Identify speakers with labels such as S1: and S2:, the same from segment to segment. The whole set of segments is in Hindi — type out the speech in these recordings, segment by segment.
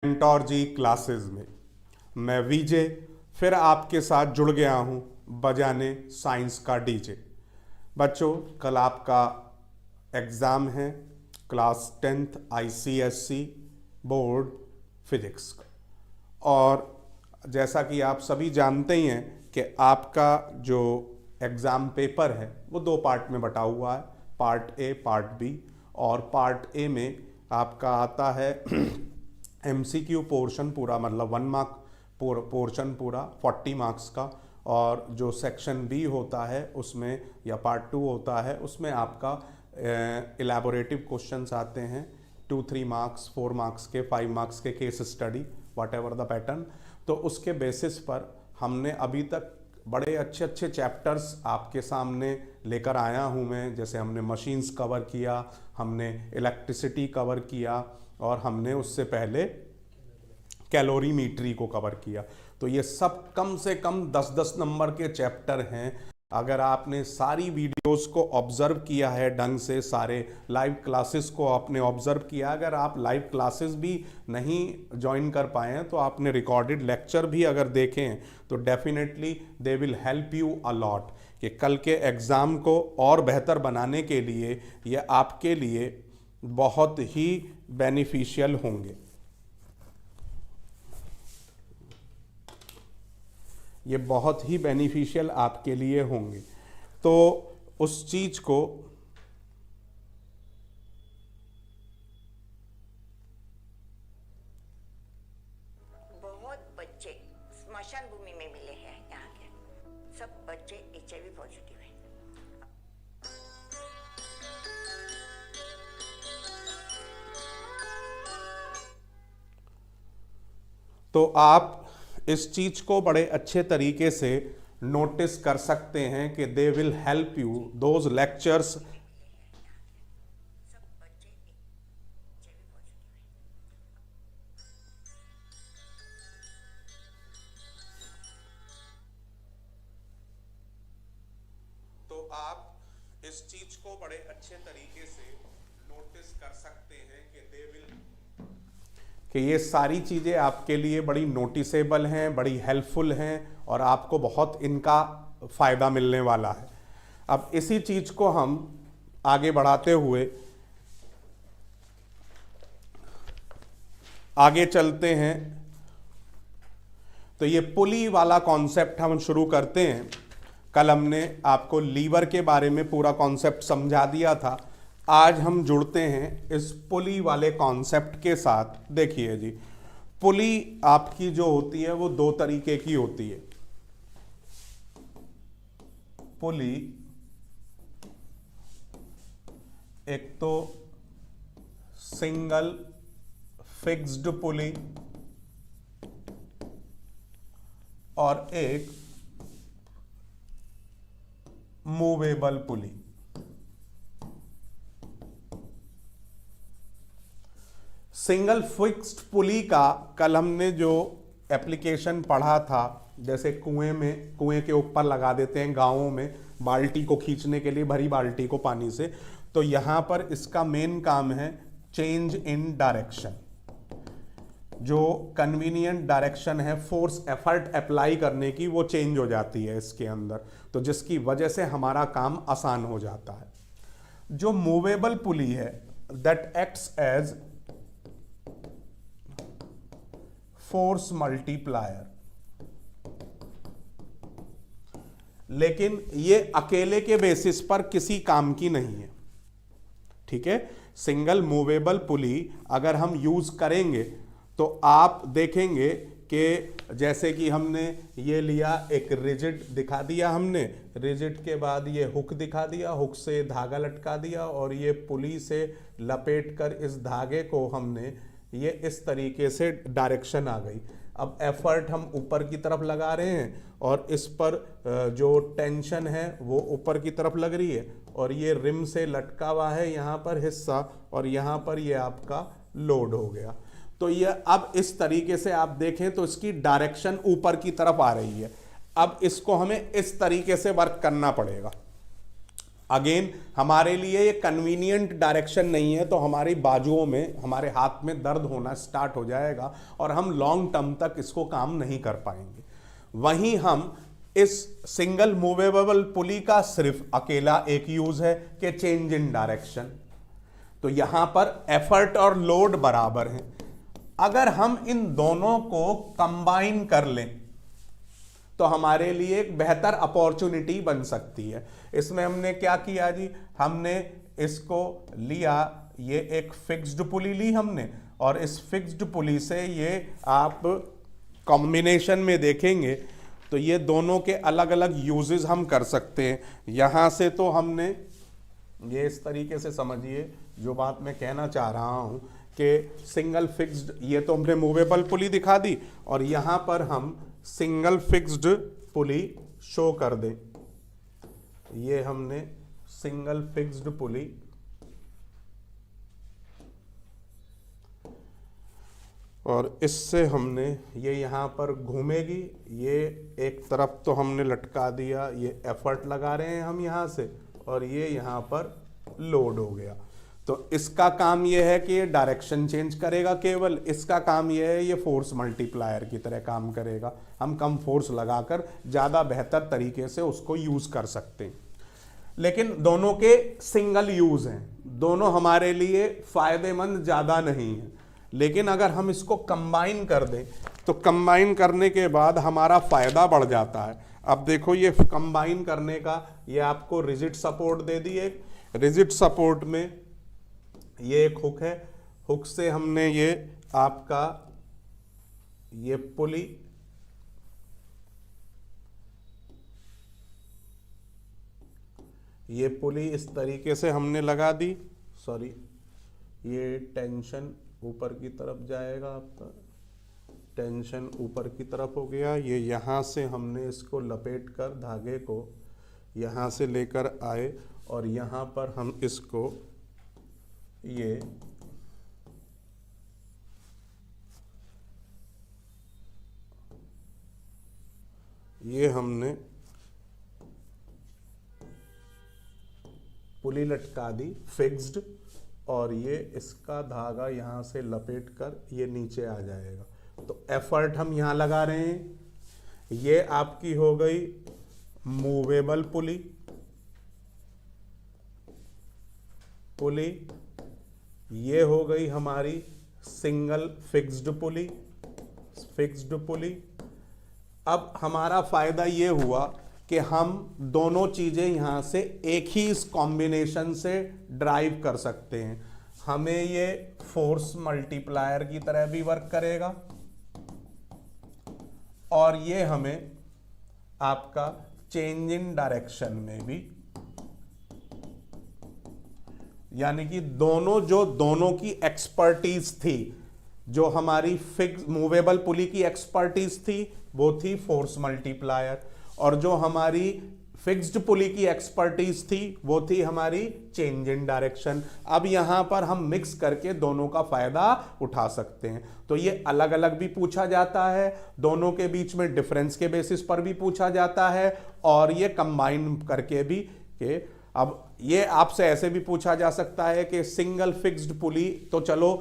S1: मेंटोर जी क्लासेस में मैं विजय फिर आपके साथ जुड़ गया हूं बजाने साइंस का डीजे। बच्चों, कल आपका एग्ज़ाम है class 10th ICSE board physics का। और जैसा कि आप सभी जानते ही हैं कि आपका जो एग्ज़ाम पेपर है वो दो पार्ट में बटा हुआ है, पार्ट ए पार्ट बी। और पार्ट ए में आपका आता है MCQ पोर्शन पूरा, मतलब 1 मार्क पोर्शन पूरा 40 मार्क्स का। और जो सेक्शन बी होता है उसमें, या पार्ट 2 होता है उसमें आपका इलेबोरेटिव क्वेश्चंस आते हैं 2-3 मार्क्स, 4 मार्क्स के, 5 मार्क्स के case study, what ever the pattern. तो उसके बेसिस पर हमने अभी तक बड़े अच्छे अच्छे चैप्टर्स आपके सामने लेकर आया हूँ मैं। जैसे हमने मशीन्स कवर किया, हमने इलेक्ट्रिसिटी कवर किया, और हमने उससे पहले कैलोरीमीट्री को कवर किया। तो ये सब कम से कम 10-10 नंबर के चैप्टर हैं। अगर आपने सारी वीडियोस को ऑब्जर्व किया है ढंग से, सारे लाइव क्लासेस को आपने ऑब्जर्व किया, अगर आप लाइव क्लासेस भी नहीं ज्वाइन कर पाए हैं तो आपने रिकॉर्डेड लेक्चर भी अगर देखें तो definitely they will help you a lot, कि कल के एग्ज़ाम को और बेहतर बनाने के लिए ये आपके लिए बहुत ही बेनिफिशियल होंगे। ये बहुत ही बेनिफिशियल आपके लिए होंगे। तो उस चीज़ को
S2: बहुत बच्चे स्मशान भूमि में मिले हैं। यहाँ के सब बच्चे HIV पॉजिटिव हैं।
S1: तो आप इस चीज़ को बड़े अच्छे तरीके से नोटिस कर सकते हैं कि they will help you those lectures. तो आप इस चीज को बड़े अच्छे तरीके से नोटिस कर सकते हैं कि दे विल, कि ये सारी चीज़ें आपके लिए बड़ी नोटिसेबल हैं, बड़ी हेल्पफुल हैं, और आपको बहुत इनका फ़ायदा मिलने वाला है। अब इसी चीज़ को हम आगे बढ़ाते हुए आगे चलते हैं। तो ये पुली वाला कॉन्सेप्ट हम शुरू करते हैं। कल हमने आपको लीवर के बारे में पूरा कॉन्सेप्ट समझा दिया था। आज हम जुड़ते हैं इस पुली वाले कॉन्सेप्ट के साथ। देखिए जी, पुली आपकी जो होती है वो दो तरीके की होती है। पुली एक तो सिंगल फिक्स्ड पुली, और एक movable pulley. Single fixed pulley का कल हमने जो एप्लीकेशन पढ़ा था, जैसे कुएं के ऊपर लगा देते हैं गांवों में बाल्टी को खींचने के लिए, भरी बाल्टी को पानी से। तो यहां पर इसका मेन काम है चेंज इन डायरेक्शन। जो कन्वीनियंट डायरेक्शन है फोर्स एफर्ट अप्लाई करने की, वो चेंज हो जाती है इसके अंदर, तो जिसकी वजह से हमारा काम आसान हो जाता है। जो मूवेबल पुली है that acts as force multiplier, लेकिन ये अकेले के बेसिस पर किसी काम की नहीं है। ठीक है, सिंगल मूवेबल पुली अगर हम यूज करेंगे तो आप देखेंगे कि जैसे कि हमने ये लिया, एक रिजिड दिखा दिया हमने, रिजिड के बाद ये हुक दिखा दिया, हुक से धागा लटका दिया, और ये पुली से लपेट कर इस धागे को हमने ये इस तरीके से डायरेक्शन आ गई। अब एफर्ट हम ऊपर की तरफ लगा रहे हैं, और इस पर जो टेंशन है वो ऊपर की तरफ लग रही है, और ये रिम से लटका हुआ है यहाँ पर हिस्सा, और यहाँ पर ये आपका लोड हो गया। तो ये अब इस तरीके से आप देखें तो इसकी डायरेक्शन ऊपर की तरफ आ रही है। अब इसको हमें इस तरीके से वर्क करना पड़ेगा। अगेन हमारे लिए ये कन्वीनियंट डायरेक्शन नहीं है, तो हमारी बाजुओं में, हमारे हाथ में दर्द होना स्टार्ट हो जाएगा और हम लॉन्ग टर्म तक इसको काम नहीं कर पाएंगे। वहीं हम इस सिंगल मूवेबल पुली का सिर्फ अकेला एक यूज है कि चेंज इन डायरेक्शन, तो यहां पर एफर्ट और लोड बराबर है। अगर हम इन दोनों को कंबाइन कर लें तो हमारे लिए एक बेहतर अपॉर्चुनिटी बन सकती है। इसमें हमने क्या किया जी, हमने इसको लिया, ये एक फिक्स्ड पुली ली हमने, और इस फिक्स्ड पुली से ये आप कॉम्बिनेशन में देखेंगे तो ये दोनों के अलग अलग यूजेस हम कर सकते हैं। यहां से तो हमने ये इस तरीके से समझिए, जो बात मैं कहना चाह रहा हूं कि सिंगल फिक्स्ड, ये तो हमने मूवेबल पुली दिखा दी, और यहां पर हम सिंगल फिक्स्ड पुली शो कर दें। ये हमने सिंगल फिक्स्ड पुली, और इससे हमने ये यहां पर घूमेगी, ये एक तरफ तो हमने लटका दिया, ये एफर्ट लगा रहे हैं हम यहां से, और ये यहां पर लोड हो गया। तो इसका काम यह है कि ये डायरेक्शन चेंज करेगा केवल, इसका काम यह है ये फोर्स मल्टीप्लायर की तरह काम करेगा। हम कम फोर्स लगाकर ज़्यादा बेहतर तरीके से उसको यूज़ कर सकते हैं। लेकिन दोनों के सिंगल यूज़ हैं, दोनों हमारे लिए फ़ायदेमंद ज़्यादा नहीं है। लेकिन अगर हम इसको कंबाइन कर दें तो कंबाइन करने के बाद हमारा फ़ायदा बढ़ जाता है। अब देखो, ये कंबाइन करने का ये आपको रिजिड सपोर्ट दे दिए। रिजिड सपोर्ट में ये एक हुक है, हुक से हमने ये आपका ये पुली, ये पुली इस तरीके से हमने लगा दी। सॉरी, ये टेंशन ऊपर की तरफ जाएगा, आपका टेंशन ऊपर की तरफ हो गया। ये यहाँ से हमने इसको लपेट कर धागे को यहाँ से लेकर आए, और यहाँ पर हम इसको ये हमने पुली लटका दी फिक्स्ड, और ये इसका धागा यहाँ से लपेट कर ये नीचे आ जाएगा। तो एफर्ट हम यहाँ लगा रहे हैं। ये आपकी हो गई मूवेबल पुली, ये हो गई हमारी single fixed pulley, fixed pulley. अब हमारा फायदा ये हुआ कि हम दोनों चीजें यहां से एक ही इस कॉम्बिनेशन से ड्राइव कर सकते हैं। हमें ये फोर्स मल्टीप्लायर की तरह भी वर्क करेगा, और ये हमें आपका चेंज इन डायरेक्शन में भी, यानी कि दोनों की एक्सपर्टीज थी। जो हमारी फिक्स मूवेबल पुली की एक्सपर्टीज थी वो थी फोर्स मल्टीप्लायर, और जो हमारी फिक्स्ड पुली की एक्सपर्टीज थी वो थी हमारी चेंज इन डायरेक्शन। अब यहां पर हम मिक्स करके दोनों का फायदा उठा सकते हैं। तो ये अलग अलग भी पूछा जाता है, दोनों के बीच में डिफरेंस के बेसिस पर भी पूछा जाता है, और ये कंबाइन करके भी कि अब ये आपसे ऐसे भी पूछा जा सकता है कि सिंगल फिक्स्ड पुली तो चलो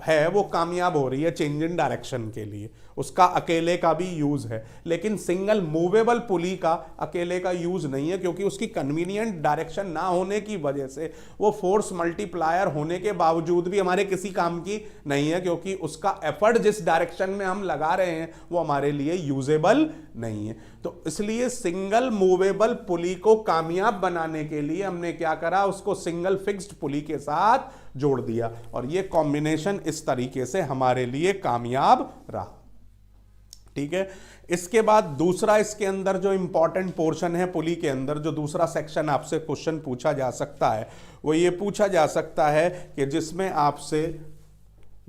S1: है, वो कामयाब हो रही है चेंज इन डायरेक्शन के लिए, उसका अकेले का भी यूज है। लेकिन सिंगल मूवेबल पुली का अकेले का यूज नहीं है, क्योंकि उसकी कन्वीनियंट डायरेक्शन ना होने की वजह से वो फोर्स मल्टीप्लायर होने के बावजूद भी हमारे किसी काम की नहीं है, क्योंकि उसका एफर्ट जिस डायरेक्शन में हम लगा रहे हैं वो हमारे लिए यूजेबल नहीं है। तो इसलिए सिंगल मूवेबल पुली को कामयाब बनाने के लिए हमने क्या करा, उसको सिंगल फिक्स्ड पुली के साथ जोड़ दिया, और ये कॉम्बिनेशन इस तरीके से हमारे लिए कामयाब रहा। ठीक है। इसके बाद दूसरा इसके अंदर जो इंपॉर्टेंट पोर्शन है पुली के अंदर, जो दूसरा सेक्शन आपसे क्वेश्चन पूछा जा सकता है, वो ये पूछा जा सकता है कि जिसमें आपसे,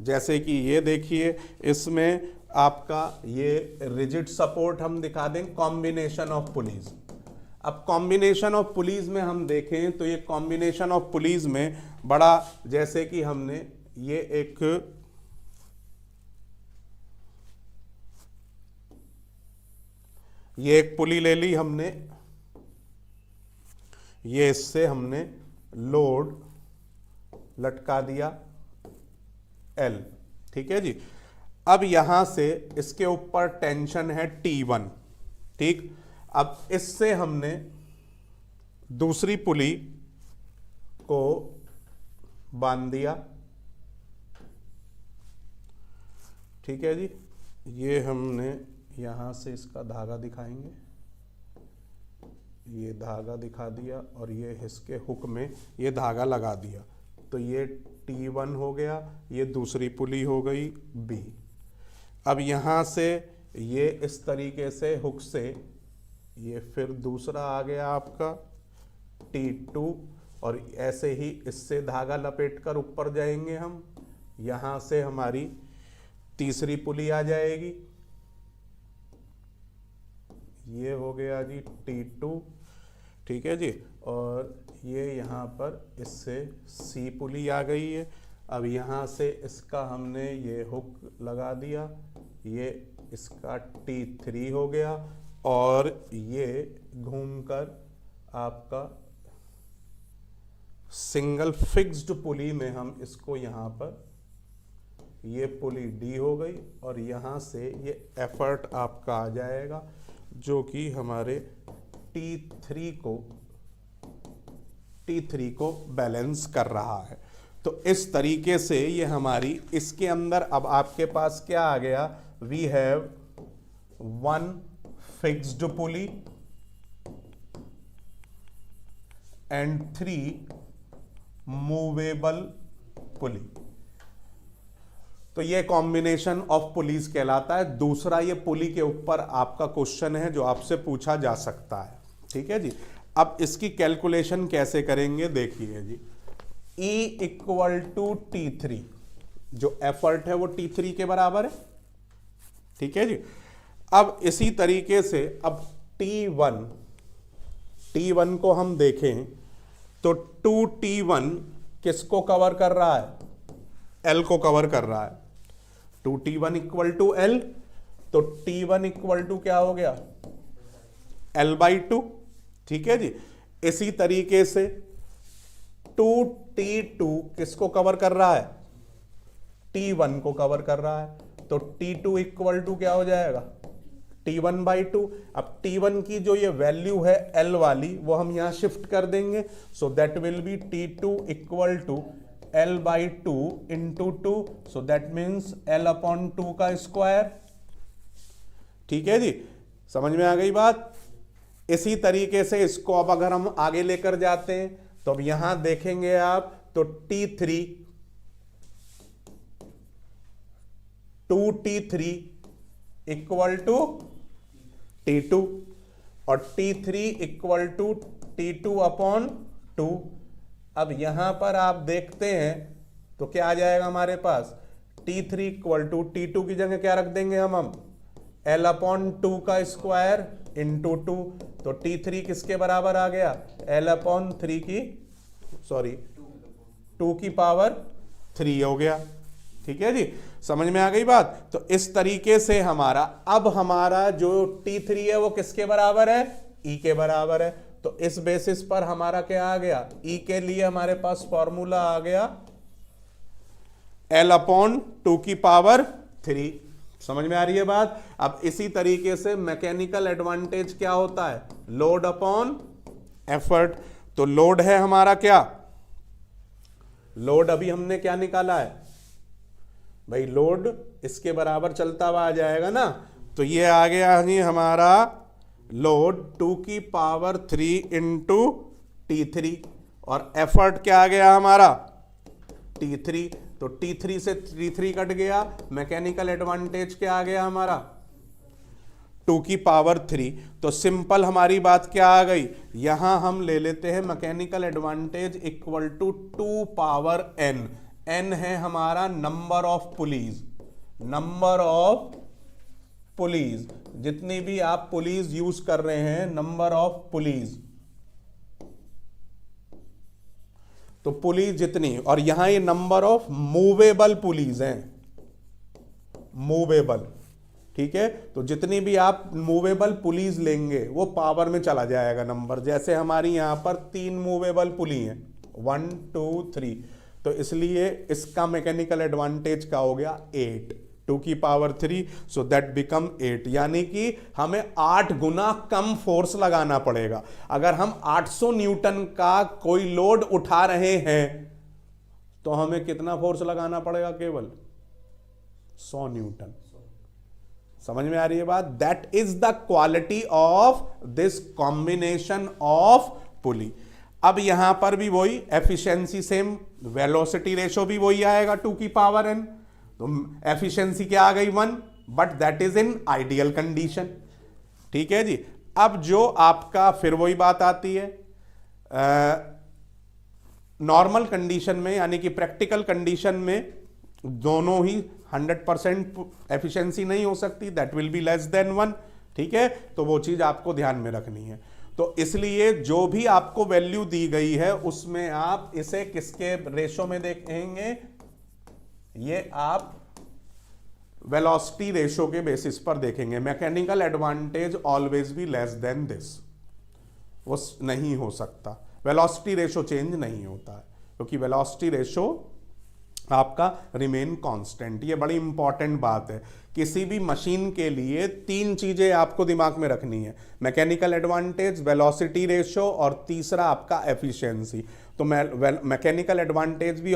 S1: जैसे कि ये देखिए, इसमें आपका ये रिजिड सपोर्ट हम दिखा दें, कॉम्बिनेशन ऑफ पुलीज। अब कॉम्बिनेशन ऑफ पुलीज में हम देखें तो ये कॉम्बिनेशन ऑफ पुलीज में बड़ा, जैसे कि हमने ये एक पुली ले ली हमने, ये इससे हमने लोड लटका दिया L, ठीक है जी। अब यहां से इसके ऊपर टेंशन है T1, ठीक। अब इससे हमने दूसरी पुली को बांध दिया, ठीक है जी। ये हमने यहां से इसका धागा दिखाएंगे, ये धागा दिखा दिया और ये इसके हुक में ये धागा लगा दिया, तो ये T1 हो गया, ये दूसरी पुली हो गई B। अब यहाँ से ये इस तरीके से हुक से ये फिर दूसरा आ गया आपका T2, और ऐसे ही इससे धागा लपेटकर ऊपर जाएंगे हम, यहाँ से हमारी तीसरी पुली आ जाएगी, ये हो गया जी T2, ठीक है जी। और ये यहाँ पर इससे C पुली आ गई है। अब यहाँ से इसका हमने ये हुक लगा दिया, ये इसका T3 हो गया, और ये घूमकर आपका सिंगल फिक्स्ड पुली में हम इसको यहाँ पर, ये पुली D हो गई, और यहाँ से ये एफर्ट आपका आ जाएगा जो कि हमारे T3 को बैलेंस कर रहा है। तो इस तरीके से ये हमारी, इसके अंदर अब आपके पास क्या आ गया, we have 1 fixed pulley and 3 movable pulley. तो ये कॉम्बिनेशन ऑफ पुलीज कहलाता है। दूसरा, ये पुली के ऊपर आपका क्वेश्चन है जो आपसे पूछा जा सकता है, ठीक है जी। अब इसकी कैलकुलेशन कैसे करेंगे देखिए जी। E इक्वल टू T3, जो एफर्ट है वो T3 के बराबर है, ठीक है जी। अब इसी तरीके से अब T1 को हम देखें तो 2T1 किसको कवर कर रहा है, L को कवर कर रहा है। 2T1 इक्वल टू L, तो T1 इक्वल टू क्या हो गया, L/2, ठीक है जी। इसी तरीके से 2T2 किसको कवर कर रहा है, T1 को कवर कर रहा है, तो T2 इक्वल टू क्या हो जाएगा, T1/2। अब T1 की जो ये वैल्यू है L वाली, वो हम यहां शिफ्ट कर देंगे, so that will be T2 equal to L/2 into 2, so that means L/2 का स्क्वायर, ठीक है जी। समझ में आ गई बात। इसी तरीके से इसको अब अगर हम आगे लेकर जाते हैं तो अब यहां देखेंगे आप तो T3 2T3 equal to T2 और T3 इक्वल टू T2/2। अब यहां पर आप देखते हैं तो क्या आ जाएगा हमारे पास, T3 इक्वल टू T2 की जगह क्या रख देंगे हम L/2 का स्क्वायर इंटू 2, तो T3 किसके बराबर आ गया, L/3 की, सॉरी 2 की पावर 3 हो गया, ठीक है जी। समझ में आ गई बात। तो इस तरीके से हमारा, अब हमारा जो T3 है वो किसके बराबर है, E के बराबर है। तो इस बेसिस पर हमारा क्या आ गया, E के लिए हमारे पास फॉर्मूला आ गया L/2 की पावर 3। समझ में आ रही है बात। अब इसी तरीके से मैकेनिकल एडवांटेज क्या होता है, लोड अपॉन एफर्ट। तो लोड है हमारा क्या, लोड अभी हमने क्या निकाला है भाई, लोड इसके बराबर चलता हुआ आ जाएगा ना, तो ये आ गया जी हमारा लोड 2 की पावर 3 इंटू T3, और एफर्ट क्या आ गया हमारा T3, तो T3 से T3 कट गया, मैकेनिकल एडवांटेज क्या आ गया हमारा 2 की पावर 3। तो सिंपल हमारी बात क्या आ गई, यहां हम ले लेते हैं mechanical advantage equal to 2 power n। n है हमारा number of pulleys, number of pulleys, जितनी भी आप पुलीज यूज कर रहे हैं, नंबर ऑफ पुलीज, तो पुलीज जितनी, और यहां ये नंबर ऑफ मूवेबल पुलीज हैं, मूवेबल, ठीक है। तो जितनी भी आप मूवेबल पुलीज लेंगे वो पावर में चला जाएगा नंबर। जैसे हमारी यहां पर 3 मूवेबल पुली हैं, 1 2 3, तो इसलिए इसका मैकेनिकल एडवांटेज क्या हो गया 8, 2 की पावर 3, सो दैट बिकम 8, यानी कि हमें 8 गुना कम फोर्स लगाना पड़ेगा। अगर हम 800 न्यूटन का कोई लोड उठा रहे हैं तो हमें कितना फोर्स लगाना पड़ेगा, केवल 100 न्यूटन। समझ में आ रही है बात? That is the quality of this combination of pulley. अब यहां पर भी वही एफिशिएंसी सेम, वेलोसिटी रेशो भी वही आएगा 2 की पावर n, तो एफिशिएंसी क्या आ गई 1, but that is in ideal condition. ठीक है जी। अब जो आपका फिर वही बात आती है नॉर्मल कंडीशन में, यानी कि प्रैक्टिकल कंडीशन में दोनों ही 100% एफिशिएंसी नहीं हो सकती, that will be less than 1। ठीक है, तो वो चीज आपको ध्यान में रखनी है। तो इसलिए जो भी आपको वैल्यू दी गई है उसमें आप इसे किसके रेशो में देखेंगे, ये आप वेलोसिटी रेशो के बेसिस पर देखेंगे। Mechanical advantage always be less than this, वो नहीं हो सकता। वेलोसिटी रेशो चेंज नहीं होता है क्योंकि वेलोसिटी रेशो आपका रिमेन कांस्टेंट। ये बड़ी इंपॉर्टेंट बात है। किसी भी मशीन के लिए 3 चीजें आपको दिमाग में रखनी है, मैकेनिकल एडवांटेज, वेलोसिटी रेशो और तीसरा आपका एफिशिएंसी। तो मैकेनिकल एडवांटेज भी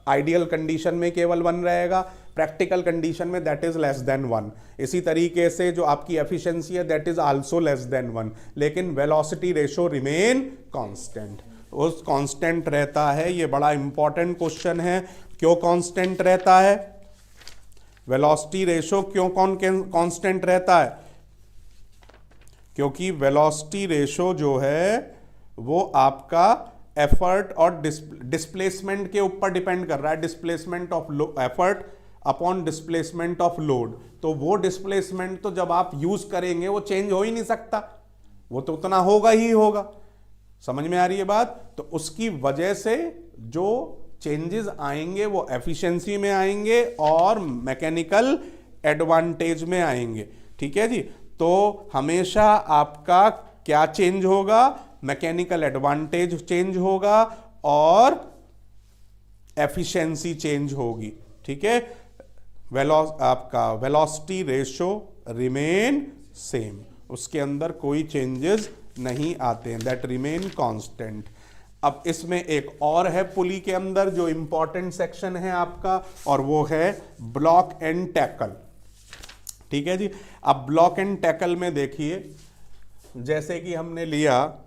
S1: आइडियल कंडीशन में केवल 1 रहेगा, प्रैक्टिकल कंडीशन में दैट इज लेस देन 1। इसी तरीके से जो आपकी एफिशिएंसी है that is also less than 1, लेकिन वेलोसिटी रेशो रिमेन कांस्टेंट, उस कांस्टेंट रहता है। ये बड़ा इंपॉर्टेंट क्वेश्चन है। क्यों कांस्टेंट रहता है? वेलोसिटी रेशो क्यों कांस्टेंट रहता है? क्योंकि वेलोसिटी रेशो जो है वो आपका एफर्ट और डिस्प्लेसमेंट के ऊपर डिपेंड कर रहा है। Displacement of effort upon displacement of load. तो वो डिस्प्लेसमेंट तो जब आप यूज करेंगे वो चेंज हो ही नहीं सकता, वो तो उतना होगा ही होगा। समझ में आ रही है बात? तो उसकी वजह से जो चेंजेस आएंगे वो एफिशिएंसी में आएंगे और मैकेनिकल एडवांटेज में आएंगे। ठीक है जी। तो हमेशा आपका क्या चेंज होगा? मैकेनिकल एडवांटेज चेंज होगा और एफिशिएंसी चेंज होगी। ठीक है। आपका वेलोसिटी रेशो रिमेन सेम, उसके अंदर कोई चेंजेस नहीं आते हैं, दैट रिमेन कांस्टेंट। अब इसमें एक और है पुली के अंदर जो इंपॉर्टेंट सेक्शन है आपका, और वो है ब्लॉक एंड टैकल। ठीक है जी। अब ब्लॉक एंड टैकल में देखिए, जैसे कि हमने लिया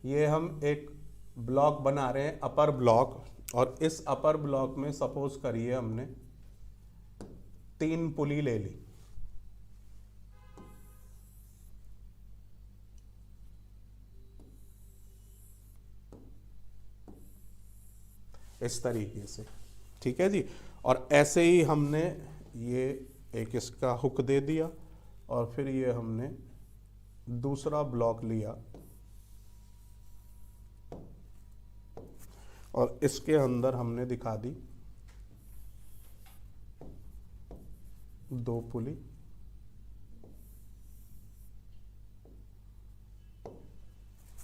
S1: ये हम एक ब्लॉक बना रहे हैं, अपर ब्लॉक, और इस अपर ब्लॉक में सपोज करिए हमने 3 पुली ले ली। इस तरीके से। ठीक है जी। और ऐसे ही हमने ये एक इसका हुक दे दिया और फिर ये हमने दूसरा ब्लॉक लिया और इसके अंदर हमने दिखा दी 2 पुली।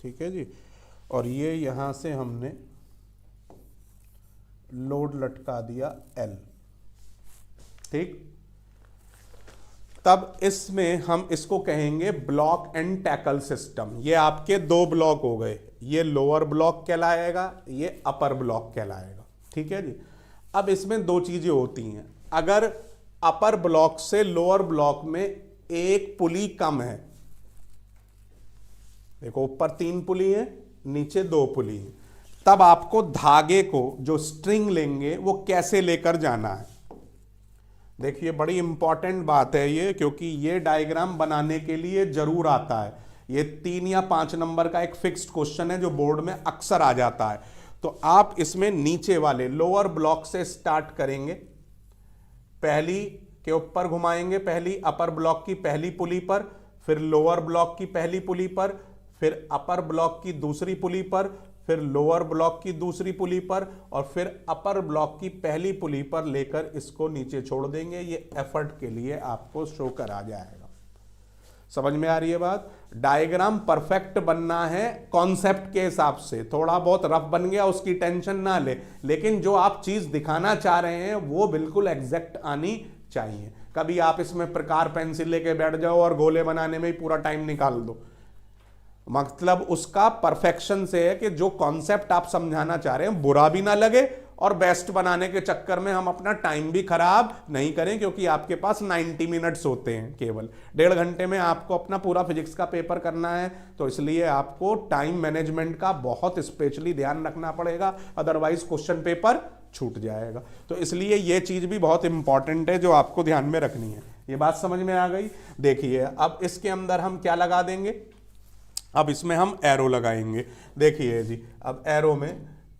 S1: ठीक है जी। और ये यहां से हमने लोड लटका दिया L। ठीक। तब इसमें हम इसको कहेंगे ब्लॉक एंड टैकल सिस्टम। ये आपके 2 ब्लॉक हो गए, ये लोअर ब्लॉक कहलाएगा, ये अपर ब्लॉक कहलाएगा। ठीक है जी। अब इसमें 2 चीजें होती हैं। अगर अपर ब्लॉक से लोअर ब्लॉक में एक पुली कम है, देखो ऊपर 3 पुली है, नीचे 2 पुली है, तब आपको धागे को जो स्ट्रिंग लेंगे वो कैसे लेकर जाना है। देखिए बड़ी इंपॉर्टेंट बात है ये, क्योंकि ये डायग्राम बनाने के लिए जरूर आता है। ये 3 या 5 नंबर का एक फिक्स्ड क्वेश्चन है जो बोर्ड में अक्सर आ जाता है। तो आप इसमें नीचे वाले लोअर ब्लॉक से स्टार्ट करेंगे। पहली के ऊपर घुमाएंगे, पहली अपर ब्लॉक की पहली पुली पर, फिर लोअर ब्लॉक की पहली पुली पर, फिर अपर ब्लॉक की दूसरी पुली पर, फिर लोअर ब्लॉक की दूसरी पुली पर, और फिर अपर ब्लॉक की पहली पुली पर लेकर इसको नीचे छोड़ देंगे। ये एफर्ट के लिए आपको शो करा जाएगा। समझ में आ रही है बात? डायग्राम परफेक्ट बनना है कॉन्सेप्ट के हिसाब से। थोड़ा बहुत रफ बन गया उसकी टेंशन ना ले, लेकिन जो आप चीज दिखाना चाह रहे हैं वो बिल्कुल एग्जैक्ट आनी चाहिए। कभी आप इसमें प्रकार पेंसिल लेके बैठ जाओ और गोले बनाने में ही पूरा टाइम निकाल दो। मतलब उसका परफेक्शन से है कि जो कॉन्सेप्ट आप समझाना चाह रहे हैं बुरा भी ना लगे और बेस्ट बनाने के चक्कर में हम अपना टाइम भी खराब नहीं करें, क्योंकि आपके पास 90 मिनट्स होते हैं, केवल 1.5 घंटे में आपको अपना पूरा फिजिक्स का पेपर करना है। तो इसलिए आपको टाइम मैनेजमेंट का बहुत स्पेशली ध्यान रखना पड़ेगा, अदरवाइज क्वेश्चन पेपर छूट जाएगा। तो इसलिए यह चीज भी बहुत इंपॉर्टेंट है जो आपको ध्यान में रखनी है। ये बात समझ में आ गई? देखिए अब इसके अंदर हम क्या लगा देंगे, अब इसमें हम एरो लगाएंगे। देखिए जी, अब एरो में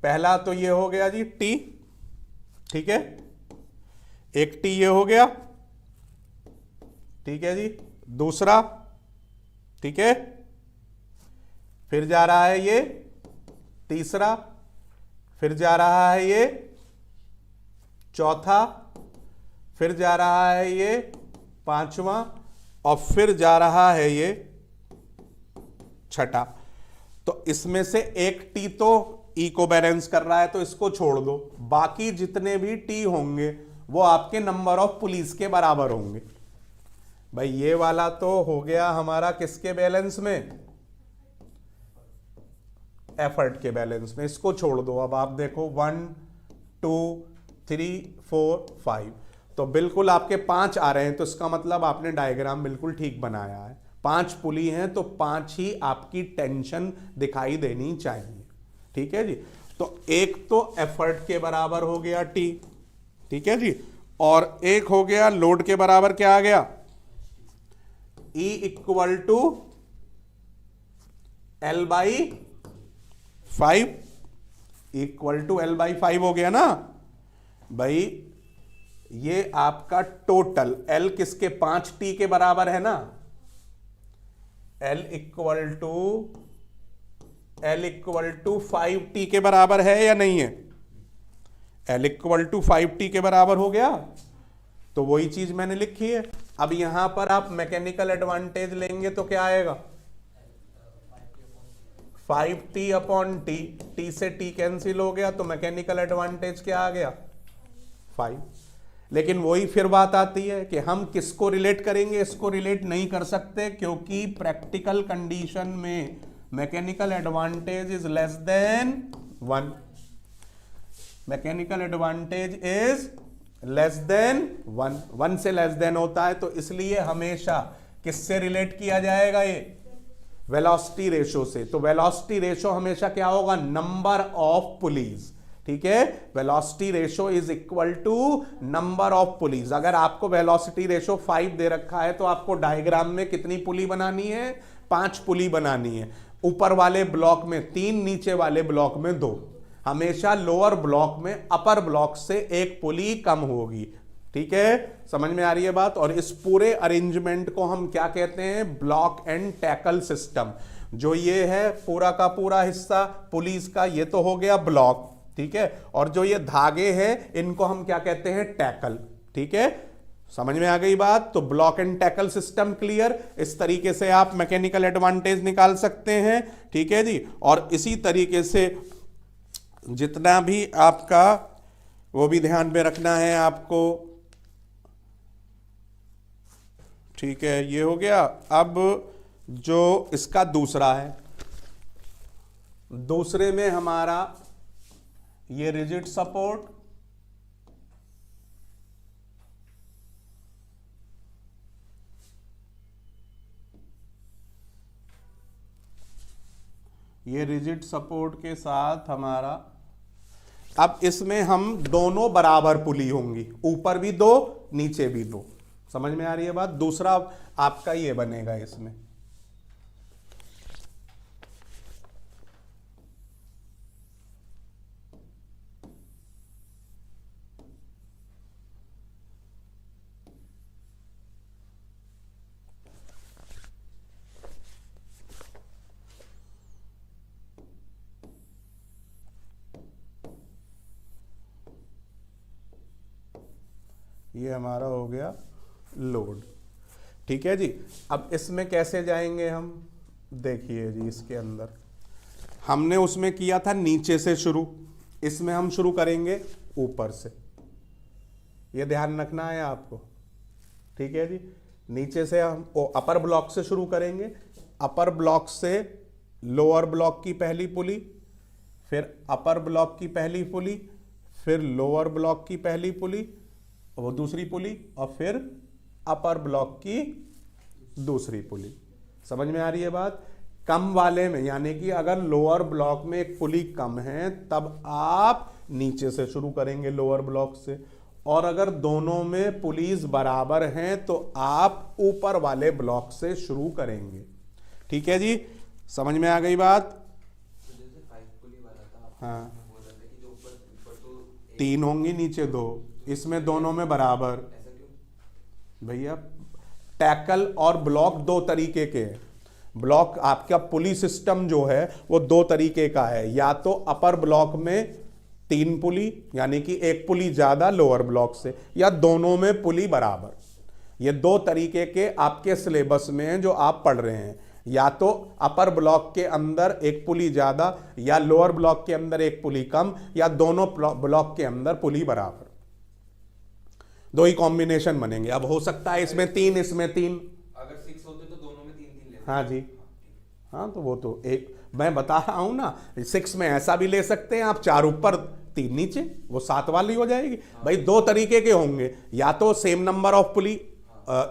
S1: पहला तो ये हो गया जी टी, ठीक है, एक टी ये हो गया, ठीक है जी, दूसरा, ठीक है, फिर जा रहा है ये तीसरा, फिर जा रहा है ये चौथा, फिर जा रहा है ये पांचवा, और फिर जा रहा है ये छठा। तो इसमें से एक टी तो ई को बैलेंस कर रहा है, तो इसको छोड़ दो। बाकी जितने भी टी होंगे वो आपके नंबर ऑफ पुलिस के बराबर होंगे। भाई ये वाला तो हो गया हमारा किसके बैलेंस में, एफर्ट के बैलेंस में, इसको छोड़ दो। अब आप देखो 1 2 3 4 5, तो बिल्कुल आपके 5 आ रहे हैं, तो इसका मतलब आपने डायग्राम बिल्कुल ठीक बनाया है। 5 पुली हैं तो 5 ही आपकी टेंशन दिखाई देनी चाहिए, ठीक है जी। तो एक तो एफर्ट के बराबर हो गया टी, ठीक है जी, और एक हो गया लोड के बराबर, क्या आ गया, E equal to L by 5, equal to L by 5 हो गया ना भाई। ये आपका टोटल L किसके, 5T के बराबर है ना। L इक्वल टू 5T के बराबर है या नहीं है? L इक्वल टू 5T के बराबर हो गया, तो वही चीज मैंने लिखी है। अब यहां पर आप मैकेनिकल एडवांटेज लेंगे तो क्या आएगा, 5T अपॉन टी, टी से टी कैंसिल हो गया, तो मैकेनिकल एडवांटेज क्या आ गया, 5। लेकिन वही फिर बात आती है कि हम किसको रिलेट करेंगे, इसको रिलेट नहीं कर सकते, क्योंकि प्रैक्टिकल कंडीशन में mechanical advantage is less than 1। Mechanical advantage is less than 1 से लेस देन होता है, तो इसलिए हमेशा किससे रिलेट किया जाएगा, ये वेलोसिटी रेशो से। तो वेलोसिटी रेशो हमेशा क्या होगा, नंबर ऑफ पुलीज, ठीक है। Velocity ratio is equal to number of pulleys. अगर आपको वेलोसिटी रेशो 5 दे रखा है तो आपको डायग्राम में कितनी पुली बनानी है, 5 पुली बनानी है। ऊपर वाले ब्लॉक में 3, नीचे वाले ब्लॉक में 2। हमेशा लोअर ब्लॉक में अपर ब्लॉक से एक पुली कम होगी, ठीक है। समझ में आ रही है बात? और इस पूरे अरेंजमेंट को हम क्या कहते हैं, ब्लॉक एंड टैकल सिस्टम। जो ये है पूरा का पूरा हिस्सा पुलिस का, ये तो हो गया ब्लॉक, ठीक है। और जो ये धागे हैं इनको हम क्या कहते हैं, टैकल, ठीक है। समझ में आ गई बात? तो block and tackle system clear. इस तरीके से आप मैकेनिकल एडवांटेज निकाल सकते हैं, ठीक है जी। और इसी तरीके से जितना भी आपका, वो भी ध्यान में रखना है आपको, ठीक है। ये हो गया। अब जो इसका दूसरा है, दूसरे में हमारा ये रिजिड सपोर्ट, ये रिजिड सपोर्ट के साथ हमारा, अब इसमें हम दोनों बराबर पुली होंगी, ऊपर भी 2 नीचे भी 2। समझ में आ रही है बात? दूसरा आपका ये बनेगा इसमें, ये हमारा हो गया लोड। ठीक है जी। अब इसमें कैसे जाएंगे हम, देखिए जी, इसके अंदर हमने उसमें किया था नीचे से शुरू, इसमें हम शुरू करेंगे ऊपर से, ये ध्यान रखना है आपको। ठीक है जी। नीचे से हम अपर ब्लॉक से शुरू करेंगे, अपर ब्लॉक से लोअर ब्लॉक की पहली पुली, फिर अपर ब्लॉक की पहली पुली, फिर लोअर ब्लॉक की पहली पुली, वो दूसरी पुली, और फिर अपर ब्लॉक की दूसरी पुली। समझ में आ रही है बात। कम वाले में, यानी कि अगर लोअर ब्लॉक में एक पुली कम है तब आप नीचे से शुरू करेंगे लोअर ब्लॉक से, और अगर दोनों में पुलिस बराबर हैं तो आप ऊपर वाले ब्लॉक से शुरू करेंगे। ठीक है जी, समझ में आ गई बात। हाँ, 3 होंगी, नीचे 2, इसमें दोनों में बराबर। भैया टैकल और ब्लॉक 2 तरीके के हैं। ब्लॉक आपका पुली सिस्टम जो है वो 2 तरीके का है, या तो अपर ब्लॉक में 3 पुली, यानी कि एक पुली ज्यादा लोअर ब्लॉक से, या दोनों में पुली बराबर। ये 2 तरीके के आपके सिलेबस में हैं जो आप पढ़ रहे हैं, या तो अपर ब्लॉक के अंदर एक पुली ज्यादा, या लोअर ब्लॉक के अंदर एक पुली कम, या दोनों ब्लॉक के अंदर पुली बराबर। 2 ही कॉम्बिनेशन बनेंगे। अब हो सकता है इसमें 3, इसमें 3,
S3: अगर 6 होते तो दोनों में 3-3 ले।
S1: हाँ जी, हाँ, तो वो तो एक मैं बता रहा हूं ना, 6 में ऐसा भी ले सकते हैं आप, 4 ऊपर 3 नीचे, वो 7 वाली हो जाएगी। भाई 2 तरीके के होंगे, या तो same number of pulley,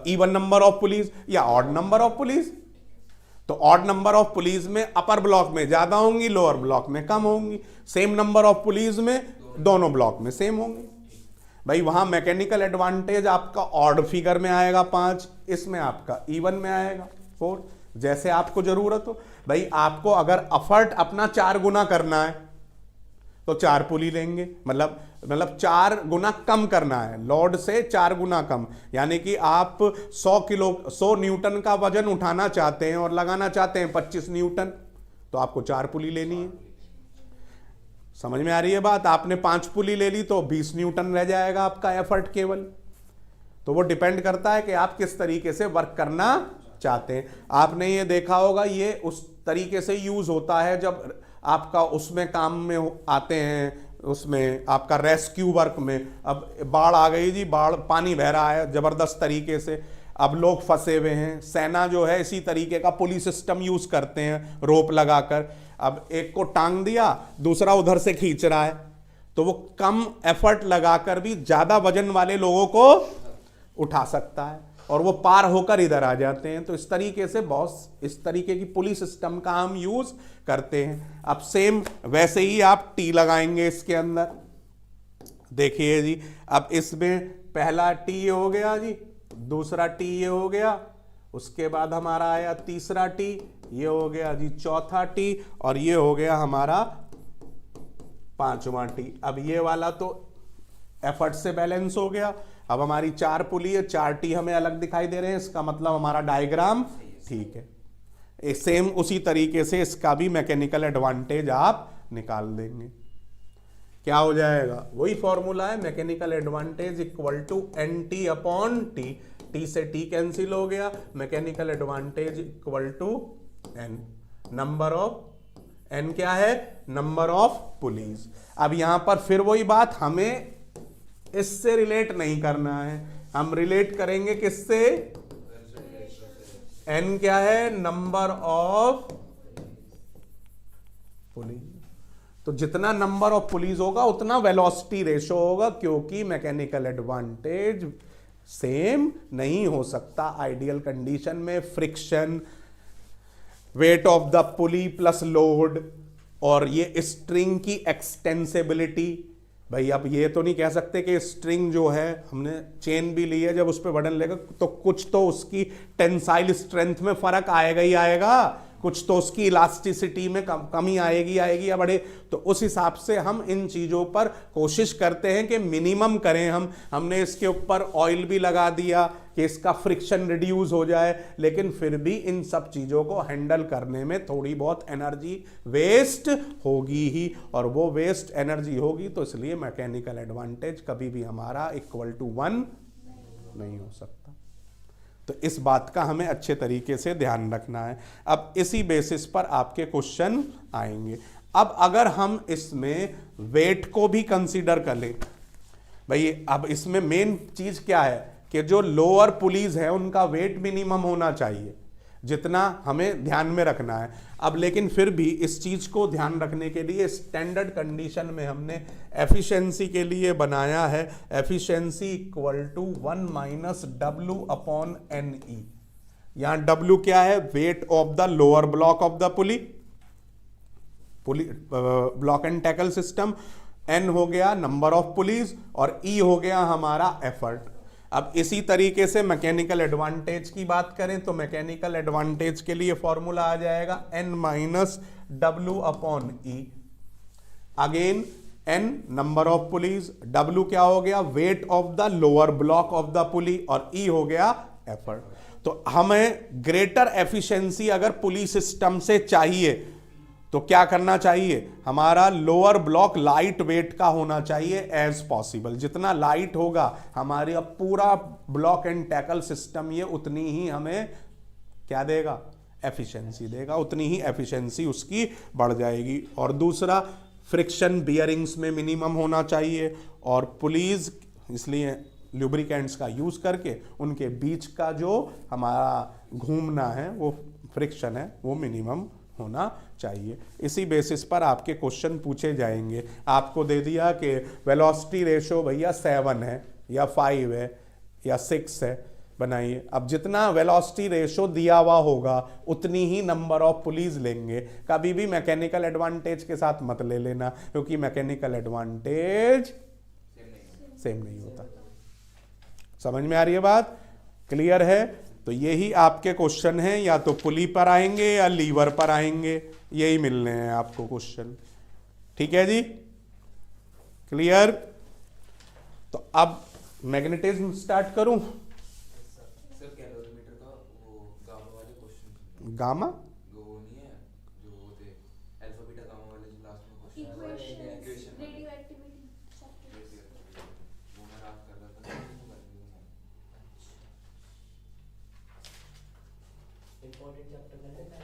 S1: even number of police, या ऑड नंबर ऑफ पुलिस। तो ऑड नंबर ऑफ पुलिस में अपर ब्लॉक में ज्यादा होंगी, लोअर ब्लॉक में कम होंगी। सेम नंबर ऑफ पुलिस में दोनों ब्लॉक में सेम होंगी। भाई वहां मैकेनिकल एडवांटेज आपका ऑड फिगर में आएगा 5, इसमें आपका इवन में आएगा 4, जैसे आपको जरूरत हो। भाई आपको अगर एफर्ट अपना 4 गुना करना है तो 4 पुली लेंगे, मतलब 4 गुना कम करना है, लोड से 4 गुना कम, यानी कि आप 100 न्यूटन का वजन उठाना चाहते हैं और लगाना चाहते हैं 25 न्यूटन, तो आपको 4 पुली लेनी है। समझ में आ रही है बात। आपने 5 पुली ले ली तो 20 न्यूटन रह जाएगा आपका एफर्ट केवल। तो वो डिपेंड करता है कि आप किस तरीके से वर्क करना चाहते हैं। आपने ये देखा होगा, ये उस तरीके से यूज होता है जब आपका उसमें काम में आते हैं, उसमें आपका रेस्क्यू वर्क में। अब बाढ़ आ गई जी, बाढ़, पानी बह रहा है जबरदस्त तरीके से, अब लोग फंसे हुए हैं, सेना जो है इसी तरीके का पुलिस सिस्टम यूज करते हैं, रोप लगाकर। अब एक को टांग दिया, दूसरा उधर से खींच रहा है, तो वो कम एफर्ट लगाकर भी ज्यादा वजन वाले लोगों को उठा सकता है और वो पार होकर इधर आ जाते हैं। तो इस तरीके से बहुत इस तरीके की पुलिस सिस्टम का हम यूज करते हैं। अब सेम वैसे ही आप टी लगाएंगे इसके अंदर। देखिए जी, अब इसमें पहला टी हो गया जी, दूसरा टी ये हो गया, उसके बाद हमारा आया तीसरा टी, ये हो गया जी चौथा टी, और ये हो गया हमारा 5वां टी। अब ये वाला तो एफर्ट से बैलेंस हो गया। अब हमारी 4 पुली है, 4 टी हमें अलग दिखाई दे रहे हैं, इसका मतलब हमारा डायग्राम ठीक है। सेम उसी तरीके से इसका भी मैकेनिकल एडवांटेज आप निकाल देंगे। क्या हो जाएगा, वही फॉर्मूला है, mechanical advantage equal to N T upon T. T से टी कैंसिल हो गया, mechanical advantage equal to N, number of, N क्या है, नंबर ऑफ पुलिस। अब यहां पर फिर वही बात, हमें इससे रिलेट नहीं करना है, हम रिलेट करेंगे किससे, एन क्या है, नंबर ऑफ पुलिस। तो जितना नंबर ऑफ पुलिस होगा उतना वेलोसिटी रेशो होगा, क्योंकि मैकेनिकल एडवांटेज सेम नहीं हो सकता आइडियल कंडीशन में। Friction, weight of the pulley plus load, और ये स्ट्रिंग की एक्सटेंसिबिलिटी। भाई अब ये तो नहीं कह सकते कि स्ट्रिंग जो है, हमने चेन भी ली है, जब उस पर बटन लेगा तो कुछ तो उसकी टेंसाइल स्ट्रेंथ में फर्क आएगा ही आएगा, कुछ तो उसकी इलास्टिसिटी में कमी आएगी या बढ़े। तो उस हिसाब से हम इन चीज़ों पर कोशिश करते हैं कि मिनिमम करें। हमने इसके ऊपर ऑयल भी लगा दिया कि इसका फ्रिक्शन रिड्यूस हो जाए, लेकिन फिर भी इन सब चीज़ों को हैंडल करने में थोड़ी बहुत एनर्जी वेस्ट होगी ही, और वो वेस्ट एनर्जी होगी तो इसलिए मैकेनिकल एडवांटेज कभी भी हमारा इक्वल टू 1 नहीं हो सकता। तो इस बात का हमें अच्छे तरीके से ध्यान रखना है। अब इसी बेसिस पर आपके क्वेश्चन आएंगे। अब अगर हम इसमें वेट को भी कंसीडर कर लें, भाई अब इसमें मेन चीज क्या है कि जो लोअर पुलिस है उनका वेट मिनिमम होना चाहिए, जितना हमें ध्यान में रखना है। अब लेकिन फिर भी इस चीज को ध्यान रखने के लिए स्टैंडर्ड कंडीशन में हमने एफिशिएंसी के लिए बनाया है एफिशिएंसी इक्वल टू 1 - W/NE। यहां W क्या है? Weight of the lower block of the pulley block and tackle system, N हो गया नंबर ऑफ पुलिस और E हो गया हमारा एफर्ट। अब इसी तरीके से मैकेनिकल एडवांटेज की बात करें तो मैकेनिकल एडवांटेज के लिए फॉर्मूला आ जाएगा N - W/E। Again N number of police, W क्या हो गया? Weight of the lower block of the पुली और E हो गया एफर्ट। तो हमें ग्रेटर एफिशिएंसी अगर पुली सिस्टम से चाहिए तो क्या करना चाहिए? हमारा लोअर ब्लॉक लाइट वेट का होना चाहिए एज पॉसिबल। जितना लाइट होगा हमारे अब पूरा ब्लॉक एंड टैकल सिस्टम ये उतनी ही हमें क्या देगा? एफिशिएंसी देगा, उतनी ही एफिशिएंसी उसकी बढ़ जाएगी। और दूसरा, फ्रिक्शन बियरिंग्स में मिनिमम होना चाहिए और पुलीज इसलिए लुब्रिकेंट्स का यूज करके उनके बीच का जो हमारा घूमना है वो फ्रिक्शन है वो मिनिमम होना चाहिए। इसी बेसिस पर आपके क्वेश्चन पूछे जाएंगे। आपको दे दिया कि वेलोसिटी रेशो भैया 7 है या 5 है या 6 है, बनाइए। अब जितना वेलोसिटी रेशो दिया हुआ होगा उतनी ही नंबर ऑफ पुलिस लेंगे। कभी भी मैकेनिकल एडवांटेज के साथ मत ले लेना, क्योंकि मैकेनिकल एडवांटेज सेम नहीं होता। समझ में आ रही है बात? क्लियर है? तो यही आपके क्वेश्चन हैं, या तो पुली पर आएंगे या लीवर पर आएंगे, यही मिलने हैं आपको क्वेश्चन। ठीक है जी, क्लियर? तो अब मैग्नेटिज्म स्टार्ट करूं?
S3: सर कैलोरीमीटर का वो गामा वाले क्वेश्चन,
S1: गामा
S3: वो नहीं है जो होते अल्फा बीटा गामा वाले जो लास्ट में क्वेश्चन
S4: इक्वेशन रेडियोएक्टिविटी
S3: वो मैं रात कर रहा था
S4: इंपॉर्टेंट चैप्टर में है।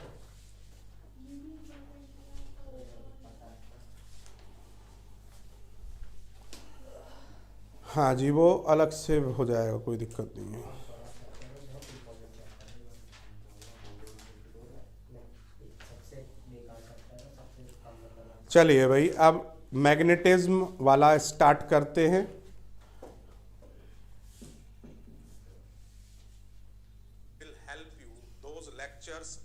S1: हाँ जी, वो अलग से हो जाएगा, कोई दिक्कत नहीं है। चलिए भाई, अब मैग्नेटिज्म वाला स्टार्ट करते हैं। Will help you those lectures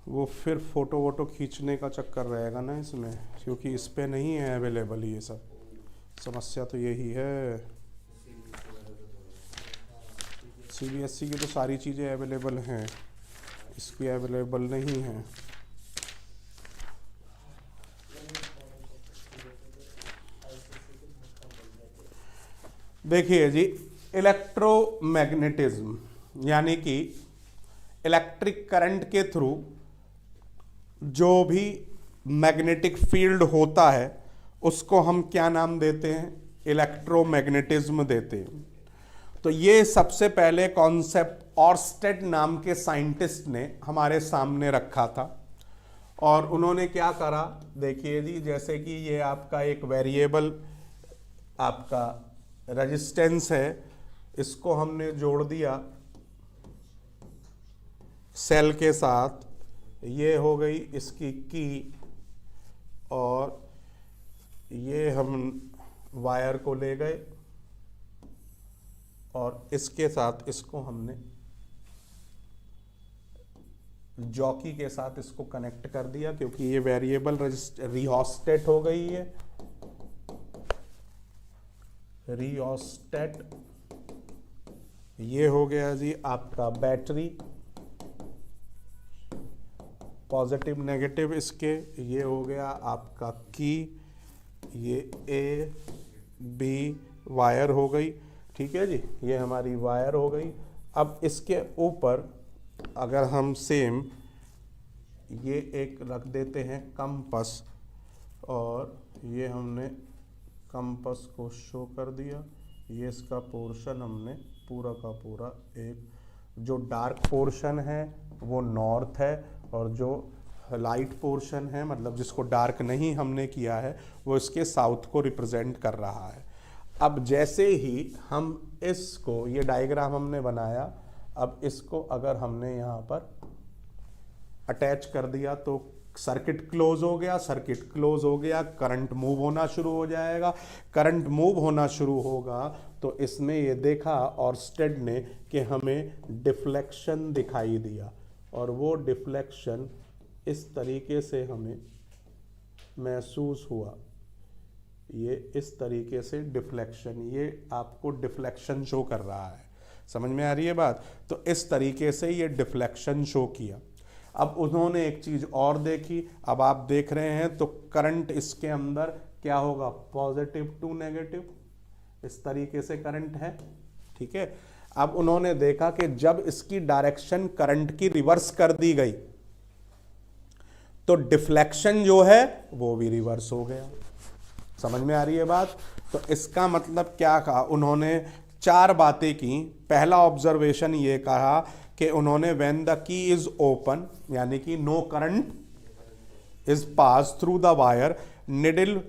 S1: वो फिर फोटो वोटो खींचने का चक्कर रहेगा ना इसमें, क्योंकि इस पे नहीं है अवेलेबल ये सब। समस्या तो यही है। CBSE की तो सारी चीज़ें अवेलेबल हैं, इसकी अवेलेबल नहीं है। देखिए जी, इलेक्ट्रोमैग्नेटिज्म यानी कि इलेक्ट्रिक करंट के थ्रू जो भी मैग्नेटिक फील्ड होता है उसको हम क्या नाम देते हैं? इलेक्ट्रोमैग्नेटिज्म देते हैं। तो ये सबसे पहले कॉन्सेप्ट ऑर्स्टेड नाम के साइंटिस्ट ने हमारे सामने रखा था। और उन्होंने क्या करा, देखिए जी, जैसे कि ये आपका एक वेरिएबल आपका रेजिस्टेंस है, इसको हमने जोड़ दिया सेल के साथ, ये हो गई इसकी की, और ये हम वायर को ले गए और इसके साथ इसको हमने जॉकी के साथ इसको कनेक्ट कर दिया, क्योंकि ये वेरिएबल रिहोस्टेट हो गई है। रिहोस्टेट ये हो गया जी आपका बैटरी, पॉजिटिव नेगेटिव इसके, ये हो गया आपका की, ये ए बी वायर हो गई। ठीक है जी, ये हमारी वायर हो गई। अब इसके ऊपर अगर हम सेम ये एक रख देते हैं कंपास, और ये हमने कंपास को शो कर दिया, ये इसका पोर्शन हमने पूरा का पूरा, एक जो डार्क पोर्शन है वो नॉर्थ है, और जो लाइट पोर्शन है मतलब जिसको डार्क नहीं हमने किया है वो इसके साउथ को रिप्रेजेंट कर रहा है। अब जैसे ही हम इसको, ये डायग्राम हमने बनाया, अब इसको अगर हमने यहाँ पर अटैच कर दिया तो सर्किट क्लोज हो गया, सर्किट क्लोज हो गया, करंट मूव होना शुरू हो जाएगा। करंट मूव होना शुरू होगा तो इसमें ये देखा ऑर्स्टेड ने कि हमें डिफ्लेक्शन दिखाई दिया, और वो डिफ्लेक्शन इस तरीके से हमें महसूस हुआ, ये इस तरीके से डिफ्लेक्शन, ये आपको डिफ्लेक्शन शो कर रहा है। समझ में आ रही है बात? तो इस तरीके से ये डिफ्लेक्शन शो किया। अब उन्होंने एक चीज और देखी, अब आप देख रहे हैं तो करंट इसके अंदर क्या होगा, पॉजिटिव टू नेगेटिव, इस तरीके से करंट है, ठीक है। अब उन्होंने देखा कि जब इसकी डायरेक्शन करंट की रिवर्स कर दी गई तो डिफ्लेक्शन जो है वो भी रिवर्स हो गया। समझ में आ रही है बात? तो इसका मतलब क्या कहा उन्होंने, 4 बातें की। पहला ऑब्जर्वेशन ये कहा कि उन्होंने when the key is open, यानी कि no current is pass through the wire, needle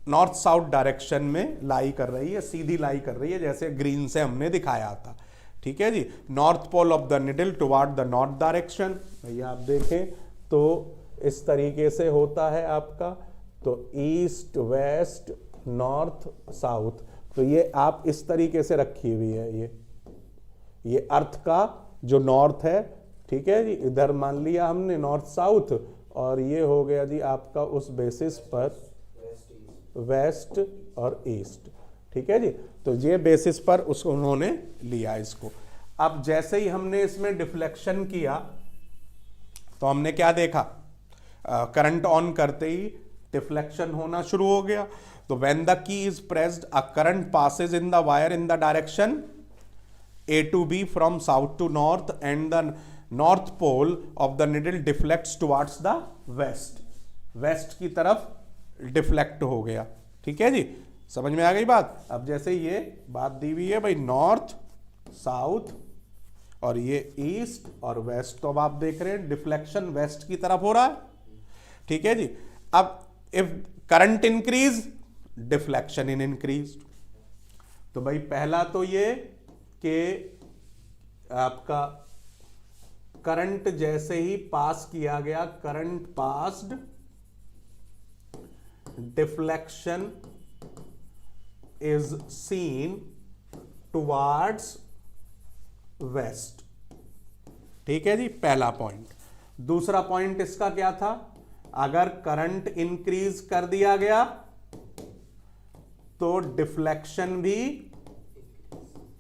S1: north south direction में लाई कर रही है, सीधी लाई कर रही है, जैसे ग्रीन से हमने दिखाया था, ठीक है जी। North pole of the needle toward the north direction, भैया आप देखें तो इस तरीके से होता है आपका, तो ईस्ट वेस्ट नॉर्थ साउथ, तो ये आप इस तरीके से रखी हुई है, ये अर्थ का जो नॉर्थ है, ठीक है जी, इधर मान लिया हमने नॉर्थ साउथ, और ये हो गया जी आपका उस बेसिस पर वेस्ट और ईस्ट, ठीक है जी। तो ये बेसिस पर उसको उन्होंने लिया इसको। अब जैसे ही हमने इसमें डिफ्लेक्शन किया तो हमने क्या देखा, करंट ऑन करते ही डिफ्लेक्शन होना शुरू हो गया। तो when the key is pressed a current passes in the wire in the direction A to B from south to north, and the north pole of the needle deflects towards the west, west की तरफ डिफ्लेक्ट हो गया, ठीक है जी। समझ में आ गई बात? अब जैसे ये बात दी हुई है भाई, नॉर्थ साउथ और ये ईस्ट और वेस्ट, तो अब आप देख रहे हैं डिफ्लेक्शन वेस्ट की तरफ हो रहा है, ठीक है जी। अब if current increase, deflection in increase. तो भाई पहला तो ये कि आपका करंट जैसे ही पास किया गया, current passed, deflection is seen towards west, ठीक है जी, पहला पॉइंट। दूसरा पॉइंट इसका क्या था, अगर करंट इंक्रीज कर दिया गया तो डिफ्लेक्शन भी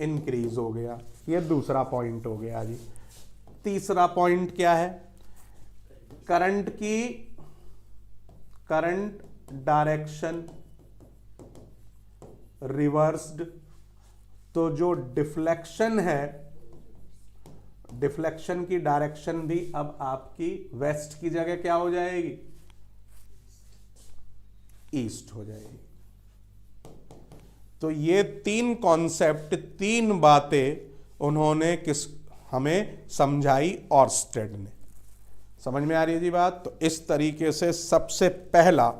S1: इंक्रीज हो गया, ये दूसरा पॉइंट हो गया जी। तीसरा पॉइंट क्या है, करंट डायरेक्शन रिवर्स्ड, तो जो डिफ्लेक्शन है, डिफ्लेक्शन की डायरेक्शन भी अब आपकी वेस्ट की जगह क्या हो जाएगी, ईस्ट हो जाएगी। तो ये 3 कॉन्सेप्ट, 3 बातें उन्होंने हमें समझाई ऑर्स्टेड ने। समझ में आ रही है जी बात? तो इस तरीके से सबसे पहला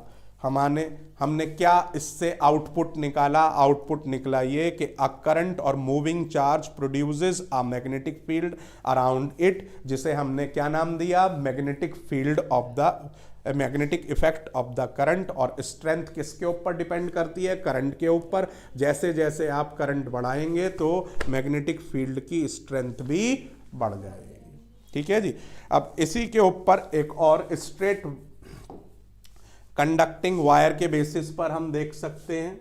S1: हमने क्या इससे आउटपुट निकाला, आउटपुट निकला ये कि अ करंट और moving charge produces a magnetic field around it, जिसे हमने क्या नाम दिया, magnetic field of the magnetic effect of the current. और स्ट्रेंथ किसके ऊपर डिपेंड करती है, करंट के ऊपर। जैसे जैसे आप करंट बढ़ाएंगे तो मैग्नेटिक फील्ड की स्ट्रेंथ भी बढ़ जाएगी, ठीक है जी। अब इसी के ऊपर एक और स्ट्रेट कंडक्टिंग वायर के बेसिस पर हम देख सकते हैं,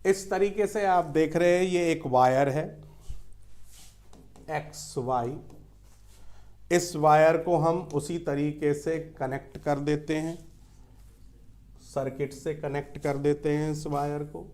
S1: इस तरीके से आप देख रहे हैं ये एक वायर है एक्स वाई, इस वायर को हम उसी तरीके से कनेक्ट कर देते हैं, सर्किट से कनेक्ट कर देते हैं इस वायर को।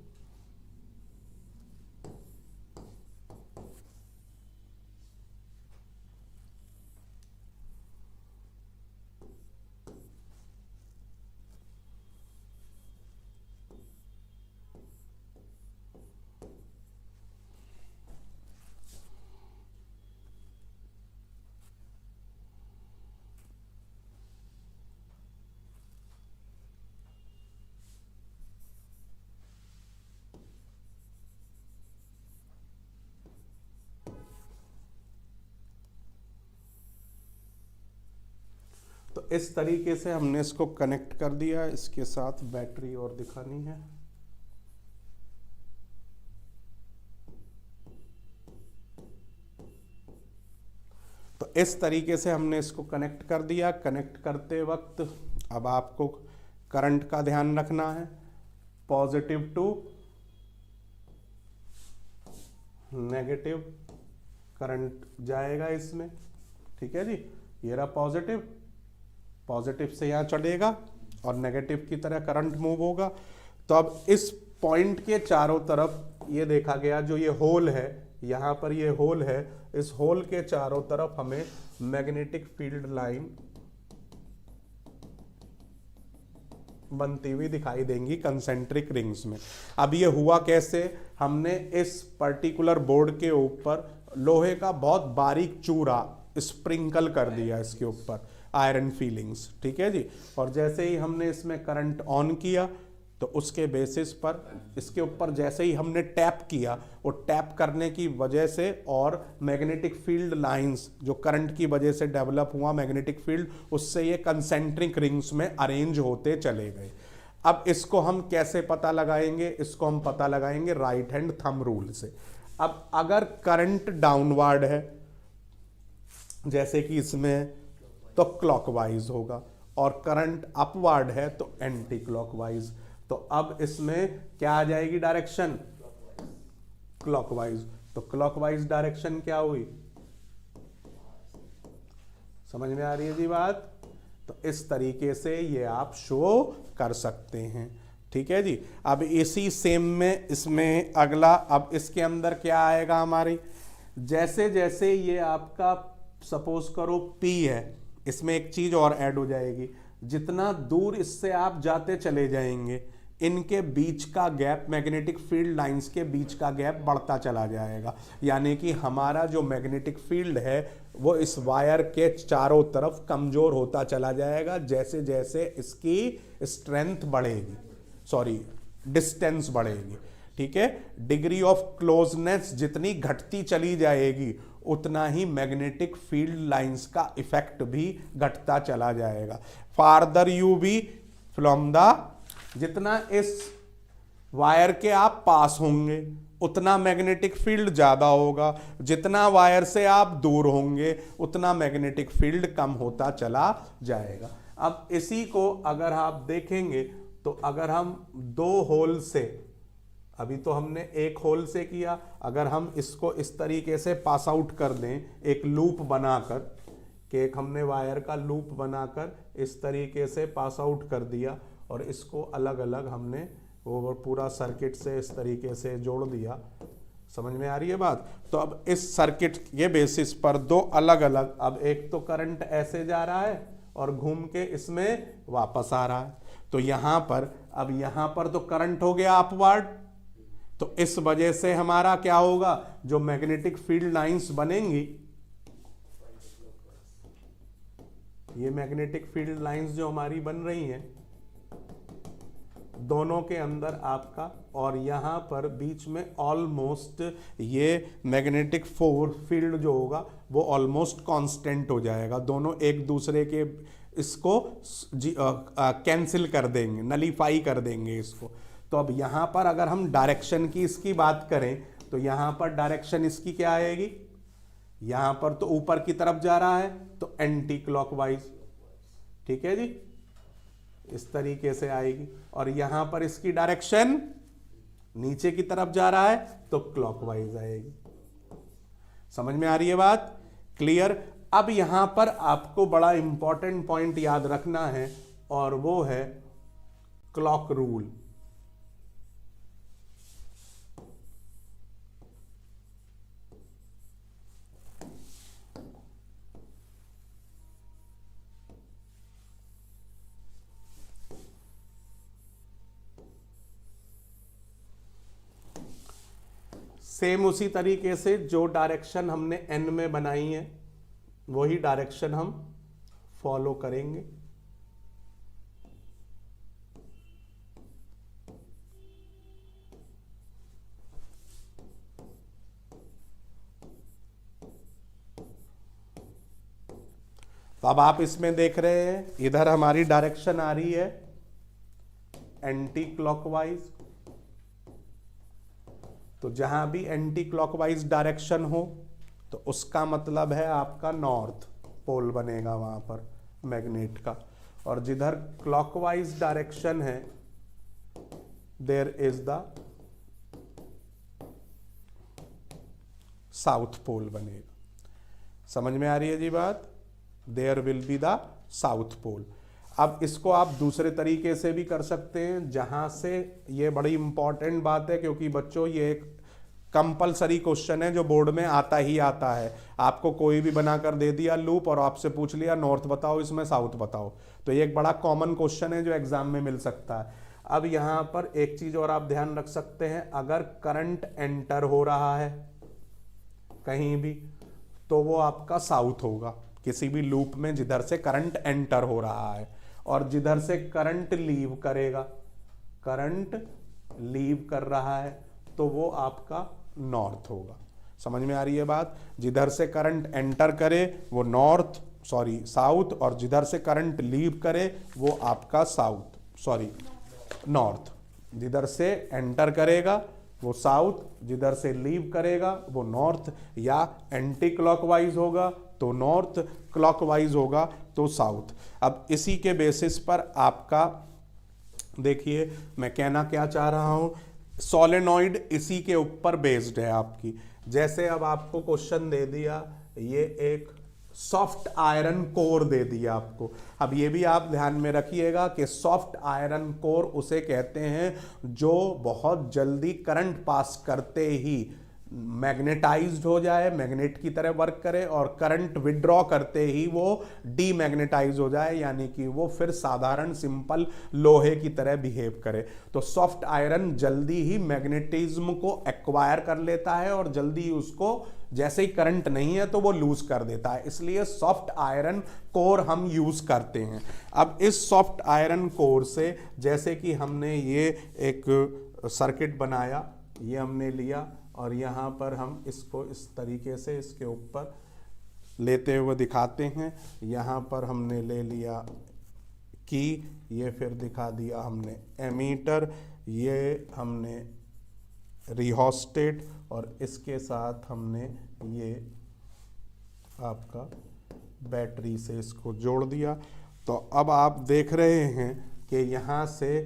S1: तो इस तरीके से हमने इसको कनेक्ट कर दिया, इसके साथ बैटरी और दिखानी है। तो इस तरीके से हमने इसको कनेक्ट कर दिया। कनेक्ट करते वक्त अब आपको करंट का ध्यान रखना है, पॉजिटिव टू नेगेटिव करंट जाएगा इसमें, ठीक है जी। ये रहा पॉजिटिव, पॉजिटिव से यहाँ चढ़ेगा और नेगेटिव की तरह करंट मूव होगा। तो अब इस पॉइंट के चारों तरफ ये देखा गया, जो ये होल है, यहाँ पर ये होल है, इस होल के चारों तरफ हमें मैग्नेटिक फील्ड लाइन बनती हुई दिखाई देंगी कंसेंट्रिक रिंग्स में। अब ये हुआ कैसे, हमने इस पर्टिकुलर बोर्ड के ऊपर लोहे का बहुत बारीक चूरा स्प्रिंकल कर दिया इसके ऊपर, आयरन फीलिंग्स, ठीक है जी। और जैसे ही हमने इसमें करंट ऑन किया तो उसके बेसिस पर इसके ऊपर जैसे ही हमने टैप किया, वो टैप करने की वजह से और मैग्नेटिक फील्ड लाइंस जो करंट की वजह से डेवलप हुआ मैग्नेटिक फील्ड, उससे ये कंसेंट्रिक रिंग्स में अरेंज होते चले गए। अब इसको हम कैसे पता लगाएंगे, इसको हम पता लगाएंगे राइट हैंड थंब रूल से। अब अगर करंट डाउनवर्ड है जैसे कि इसमें, तो क्लॉकवाइज होगा, और करंट अपवर्ड है तो एंटी क्लॉकवाइज। तो अब इसमें क्या आ जाएगी डायरेक्शन, क्लॉकवाइज। तो क्लॉकवाइज डायरेक्शन क्या हुई, समझ में आ रही है जी बात। तो इस तरीके से ये आप शो कर सकते हैं, ठीक है जी। अब इसी सेम में इसमें अगला, अब इसके अंदर क्या आएगा हमारी, जैसे जैसे ये आपका सपोज करो P है, इसमें एक चीज और ऐड हो जाएगी, जितना दूर इससे आप जाते चले जाएंगे इनके बीच का गैप, मैग्नेटिक फील्ड लाइंस के बीच का गैप बढ़ता चला जाएगा। यानी कि हमारा जो मैग्नेटिक फील्ड है वो इस वायर के चारों तरफ कमजोर होता चला जाएगा जैसे जैसे इसकी स्ट्रेंथ बढ़ेगी, सॉरी डिस्टेंस बढ़ेगी, ठीक है। डिग्री ऑफ क्लोजनेस जितनी घटती चली जाएगी उतना ही मैग्नेटिक फील्ड लाइंस का इफेक्ट भी घटता चला जाएगा। Farther you be from the, जितना इस वायर के आप पास होंगे उतना मैग्नेटिक फील्ड ज्यादा होगा, जितना वायर से आप दूर होंगे उतना मैग्नेटिक फील्ड कम होता चला जाएगा। अब इसी को अगर आप देखेंगे तो अगर हम दो होल से, अभी तो हमने एक होल से किया, अगर हम इसको इस तरीके से पास आउट कर दें, एक लूप बनाकर, कि एक हमने वायर का लूप बनाकर इस तरीके से पास आउट कर दिया और इसको अलग अलग हमने वो पूरा सर्किट से इस तरीके से जोड़ दिया, समझ में आ रही है बात। तो अब इस सर्किट के बेसिस पर दो अलग अलग, अब एक तो करंट ऐसे जा रहा है और घूम के इसमें वापस आ रहा है, तो यहां पर, अब यहां पर तो करंट हो गया अपवर्ड, तो इस वजह से हमारा क्या होगा, जो मैग्नेटिक फील्ड लाइंस बनेंगी, ये मैग्नेटिक फील्ड लाइंस जो हमारी बन रही हैं दोनों के अंदर आपका, और यहां पर बीच में ऑलमोस्ट ये मैग्नेटिक फोर्स फील्ड जो होगा वो ऑलमोस्ट कांस्टेंट हो जाएगा, दोनों एक दूसरे के इसको कैंसिल कर देंगे, नलीफाई कर देंगे इसको। तो अब यहां पर अगर हम डायरेक्शन की इसकी बात करें तो यहां पर डायरेक्शन इसकी क्या आएगी, यहां पर तो ऊपर की तरफ जा रहा है तो एंटी क्लॉकवाइज, ठीक है जी, इस तरीके से आएगी। और यहां पर इसकी डायरेक्शन नीचे की तरफ जा रहा है तो क्लॉकवाइज आएगी। समझ में आ रही है बात? क्लियर? अब यहां पर आपको बड़ा इंपॉर्टेंट पॉइंट याद रखना है और वो है क्लॉक रूल। सेम उसी तरीके से जो डायरेक्शन हमने एन में बनाई है वही डायरेक्शन हम फॉलो करेंगे। तो अब आप इसमें देख रहे हैं इधर हमारी डायरेक्शन आ रही है एंटी क्लॉकवाइज। तो जहां भी एंटी क्लॉकवाइज डायरेक्शन हो तो उसका मतलब है आपका नॉर्थ पोल बनेगा वहां पर मैग्नेट का, और जिधर क्लॉकवाइज डायरेक्शन है there is the south pole बनेगा। समझ में आ रही है जी बात? There will be the south pole. अब इसको आप दूसरे तरीके से भी कर सकते हैं, जहां से ये बड़ी इंपॉर्टेंट बात है क्योंकि बच्चों ये एक कंपलसरी क्वेश्चन है जो बोर्ड में आता ही आता है। आपको कोई भी बनाकर दे दिया लूप और आपसे पूछ लिया नॉर्थ बताओ इसमें साउथ बताओ, तो ये एक बड़ा कॉमन क्वेश्चन है जो एग्जाम में मिल सकता है। अब यहां पर एक चीज और आप ध्यान रख सकते हैं, अगर करंट एंटर हो रहा है कहीं भी तो वो आपका साउथ होगा, किसी भी लूप में जिधर से करंट एंटर हो रहा है, और जिधर से करंट लीव करेगा, करंट लीव कर रहा है तो वो आपका नॉर्थ होगा। समझ में आ रही है बात? जिधर से करंट एंटर करे वो साउथ, और जिधर से करंट लीव करे वो आपका नॉर्थ। जिधर से एंटर करेगा वो साउथ, जिधर से लीव करेगा वो नॉर्थ, या एंटी क्लॉकवाइज होगा तो नॉर्थ, क्लॉकवाइज होगा तो साउथ। अब इसी के बेसिस पर आपका देखिए मैं कहना क्या चाह रहा हूं, सोलेनॉइड इसी के ऊपर बेस्ड है आपकी। जैसे अब आपको क्वेश्चन दे दिया, ये एक सॉफ्ट आयरन कोर दे दिया आपको। अब ये भी आप ध्यान में रखिएगा कि सॉफ्ट आयरन कोर उसे कहते हैं जो बहुत जल्दी करंट पास करते ही मैग्नेटाइज्ड हो जाए, मैग्नेट की तरह वर्क करे, और करंट विड्रॉ करते ही वो डीमैग्नेटाइज हो जाए, यानी कि वो फिर साधारण सिंपल लोहे की तरह बिहेव करे। तो सॉफ्ट आयरन जल्दी ही मैग्नेटिज्म को एक्वायर कर लेता है और जल्दी ही उसको जैसे ही करंट नहीं है तो वो लूज कर देता है, इसलिए सॉफ्ट आयरन कोर हम यूज करते हैं। अब इस सॉफ्ट आयरन कोर से जैसे कि हमने ये एक सर्किट बनाया, ये हमने लिया और यहाँ पर हम इसको इस तरीके से इसके ऊपर लेते हुए दिखाते हैं। यहाँ पर हमने ले लिया की, ये फिर दिखा दिया हमने एमीटर, ये हमने रिहोस्टेट, और इसके साथ हमने ये आपका बैटरी से इसको जोड़ दिया। तो अब आप देख रहे हैं कि यहाँ से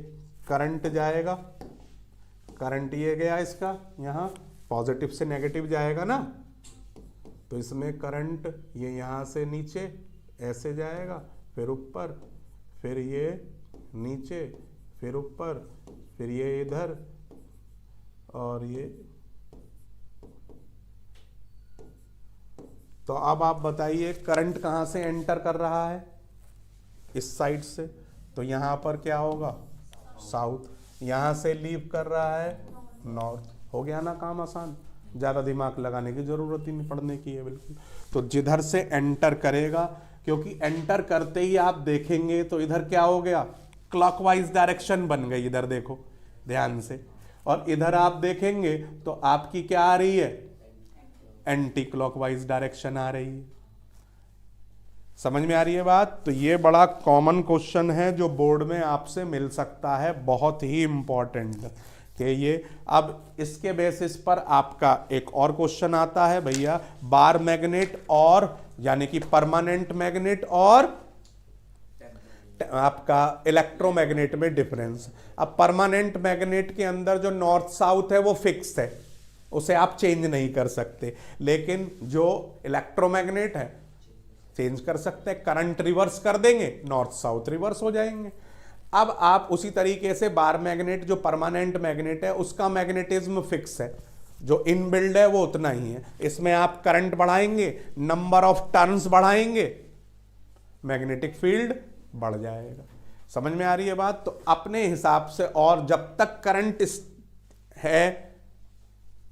S1: करंट जाएगा, करंट ये गया इसका, यहाँ पॉजिटिव से नेगेटिव जाएगा ना, तो इसमें करंट ये यहाँ से नीचे ऐसे जाएगा, फिर ऊपर, फिर ये नीचे, फिर ऊपर, फिर ये इधर, और ये। तो अब आप बताइए करंट कहाँ से एंटर कर रहा है? इस साइड से, तो यहाँ पर क्या होगा? साउथ। यहाँ से लीव कर रहा है नॉर्थ। हो गया ना काम आसान, ज़्यादा दिमाग लगाने की ज़रूरत ही नहीं पड़ने की है बिल्कुल। तो जिधर से एंटर करेगा, क्योंकि एंटर करते ही आप देखेंगे तो इधर क्या हो गया? क्लॉकवाइज डायरेक्शन बन गई, इधर देखो ध्यान से, और इधर आप देखेंगे तो आपकी क्या आ रही है? एंटी क्लॉकवाइज डायरेक्शन आ रही है। समझ में आ रही है बात? तो ये बड़ा कॉमन क्वेश्चन है जो बोर्ड में आपसे मिल सकता है, बहुत ही इंपॉर्टेंट कि ये। अब इसके बेसिस पर आपका एक और क्वेश्चन आता है भैया, बार मैग्नेट और यानी कि परमानेंट मैग्नेट और आपका इलेक्ट्रोमैग्नेट में डिफरेंस। अब परमानेंट मैग्नेट के अंदर जो नॉर्थ साउथ है वो फिक्स है, उसे आप चेंज नहीं कर सकते, लेकिन जो इलेक्ट्रोमैग्नेट है चेंज कर सकते हैं, करंट रिवर्स कर देंगे, नॉर्थ साउथ रिवर्स हो जाएंगे। अब आप उसी तरीके से बार मैग्नेट जो परमानेंट मैग्नेट है उसका मैग्नेटिज्म फिक्स है, जो इनबिल्ड है वो उतना ही है। इसमें आप करंट बढ़ाएंगे, नंबर ऑफ टर्न्स बढ़ाएंगे, मैग्नेटिक फील्ड बढ़ जाएगा। समझ में आ रही है बात? तो अपने हिसाब से, और जब तक करंट है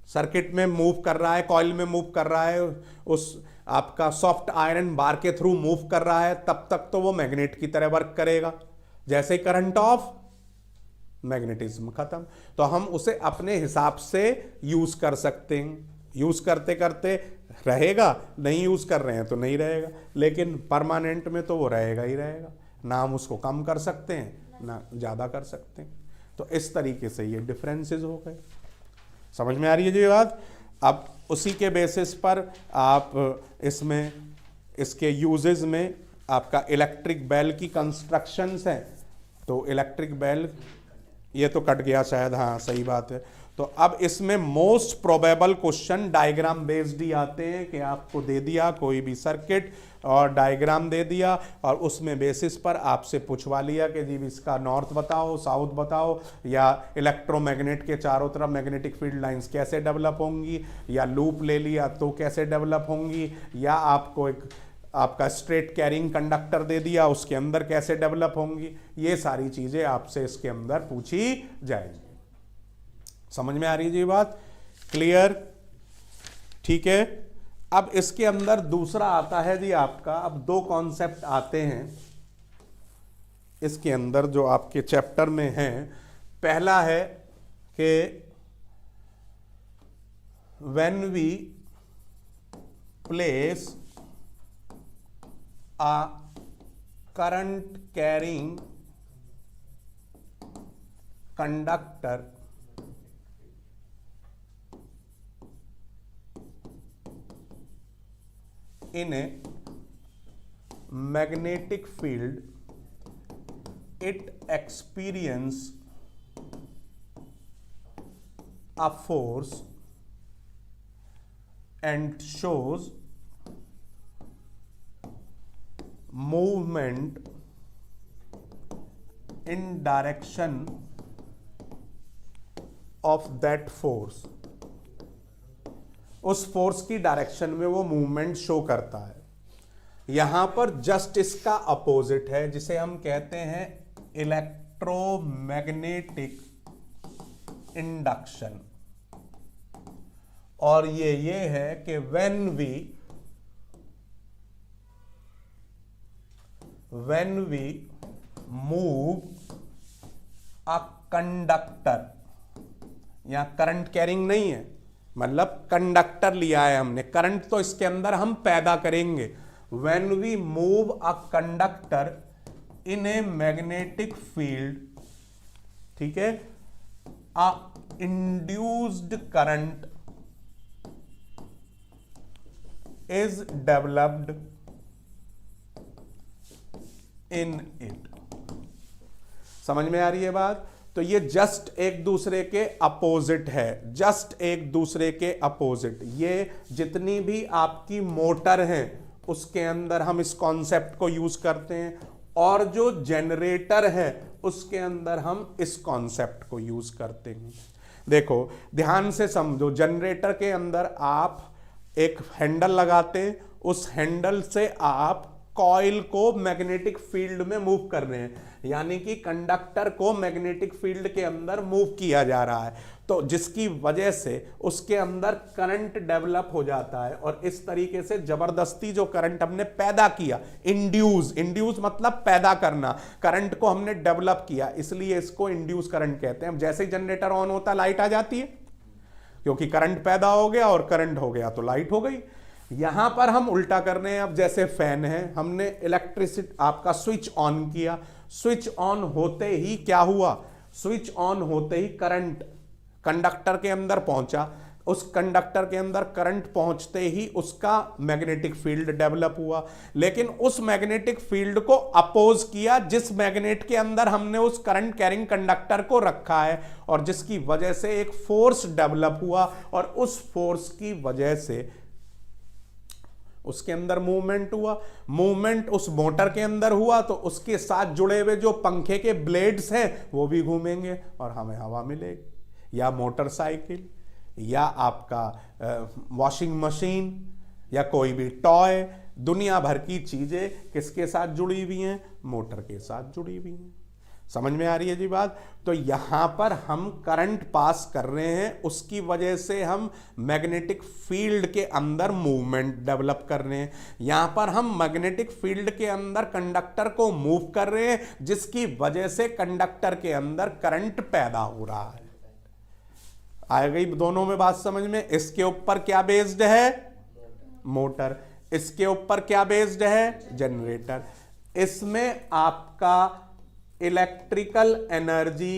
S1: सर्किट में मूव कर रहा है, कॉइल में मूव कर रहा है, उस आपका सॉफ्ट आयरन बार के थ्रू मूव कर रहा है, तब तक तो वो मैग्नेट की तरह वर्क करेगा। जैसे ही करंट ऑफ, मैग्नेटिज्म खत्म। तो हम उसे अपने हिसाब से यूज कर सकते हैं, यूज करते करते रहेगा, नहीं यूज कर रहे हैं तो नहीं रहेगा, लेकिन परमानेंट में तो वो रहेगा ही रहेगा, ना हम उसको कम कर सकते हैं ना ज़्यादा कर सकते हैं। तो इस तरीके से ये डिफरेंसेस हो गए। समझ में आ रही है जी बात? अब उसी के बेसिस पर आप इसमें इसके यूजेस में आपका इलेक्ट्रिक बेल की कंस्ट्रक्शंस हैं। तो इलेक्ट्रिक बेल, ये तो कट गया शायद, हाँ सही बात है। तो अब इसमें most probable question diagram based ही आते हैं कि आपको दे दिया कोई भी सर्किट और डायग्राम दे दिया और उसमें बेसिस पर आपसे पूछवा लिया कि जी इसका नॉर्थ बताओ, साउथ बताओ, या इलेक्ट्रोमैग्नेट के चारों तरफ मैग्नेटिक फील्ड लाइंस कैसे डेवलप होंगी, या लूप ले लिया तो कैसे डेवलप होंगी, या आपको एक आपका स्ट्रेट कैरिंग कंडक्टर दे दिया उसके अंदर कैसे डेवलप होंगी। ये सारी चीजें आपसे इसके अंदर पूछी जाएंगी। समझ में आ रही है जी बात? क्लियर? ठीक है। अब इसके अंदर दूसरा आता है जी आपका, अब दो कॉन्सेप्ट आते हैं इसके अंदर जो आपके चैप्टर में हैं। पहला है कि when we place a current carrying conductor in a magnetic field, it experience a force and shows movement in direction of that force। उस फोर्स की डायरेक्शन में वो मूवमेंट शो करता है। यहां पर जस्ट इसका अपोजिट है जिसे हम कहते हैं इलेक्ट्रोमैग्नेटिक इंडक्शन। और ये है कि when we move a conductor, यहां करंट कैरिंग नहीं है, मतलब कंडक्टर लिया है हमने, करंट तो इसके अंदर हम पैदा करेंगे। When we move a conductor in a magnetic field, ठीक है, a induced current is developed in it. समझ में आ रही है बात? तो ये जस्ट एक दूसरे के अपोजिट है, जस्ट एक दूसरे के अपोजिट। ये जितनी भी आपकी मोटर हैं उसके अंदर हम इस कॉन्सेप्ट को यूज करते हैं, और जो जनरेटर है उसके अंदर हम इस कॉन्सेप्ट को यूज करते हैं। देखो ध्यान से समझो, जनरेटर के अंदर आप एक हैंडल लगाते हैं, उस हैंडल से आप कॉइल को मैग्नेटिक फील्ड में मूव कर रहे हैं, यानी कि कंडक्टर को मैग्नेटिक फील्ड के अंदर मूव किया जा रहा है, तो जिसकी वजह से उसके अंदर करंट डेवलप हो जाता है। और इस तरीके से जबरदस्ती जो करंट हमने पैदा किया, इंड्यूस मतलब पैदा करना, करंट को हमने डेवलप किया, इसलिए इसको इंड्यूस करंट कहते हैं। जैसे ही जनरेटर ऑन होता लाइट आ जाती है, क्योंकि करंट पैदा हो गया और करंट हो गया तो लाइट हो गई। यहां पर हम उल्टा कर रहे हैं। अब जैसे फैन है, हमने इलेक्ट्रिसिटी आपका स्विच ऑन किया, स्विच ऑन होते ही क्या हुआ, स्विच ऑन होते ही करंट कंडक्टर के अंदर पहुंचा, उस कंडक्टर के अंदर करंट पहुंचते ही उसका मैग्नेटिक फील्ड डेवलप हुआ, लेकिन उस मैग्नेटिक फील्ड को अपोज किया जिस मैग्नेट के अंदर हमने उस करंट कैरिंग कंडक्टर को रखा है, और जिसकी वजह से एक फोर्स डेवलप हुआ, और उस फोर्स की वजह से उसके अंदर मूवमेंट हुआ। मूवमेंट उस मोटर के अंदर हुआ तो उसके साथ जुड़े हुए जो पंखे के ब्लेड्स हैं वो भी घूमेंगे और हमें हवा मिलेगी। या मोटरसाइकिल, या आपका वॉशिंग मशीन, या कोई भी टॉय, दुनिया भर की चीजें किसके साथ जुड़ी हुई हैं? मोटर के साथ जुड़ी हुई हैं। समझ में आ रही है जी बात? तो यहां पर हम करंट पास कर रहे हैं, उसकी वजह से हम मैग्नेटिक फील्ड के अंदर मूवमेंट डेवलप कर रहे हैं। यहां पर हम मैग्नेटिक फील्ड के अंदर कंडक्टर को मूव कर रहे हैं, जिसकी वजह से कंडक्टर के अंदर करंट पैदा हो रहा है। आ गई दोनों में बात समझ में? इसके ऊपर क्या बेस्ड है? मोटर। इसके ऊपर क्या बेस्ड है? जनरेटर। इसमें आपका इलेक्ट्रिकल एनर्जी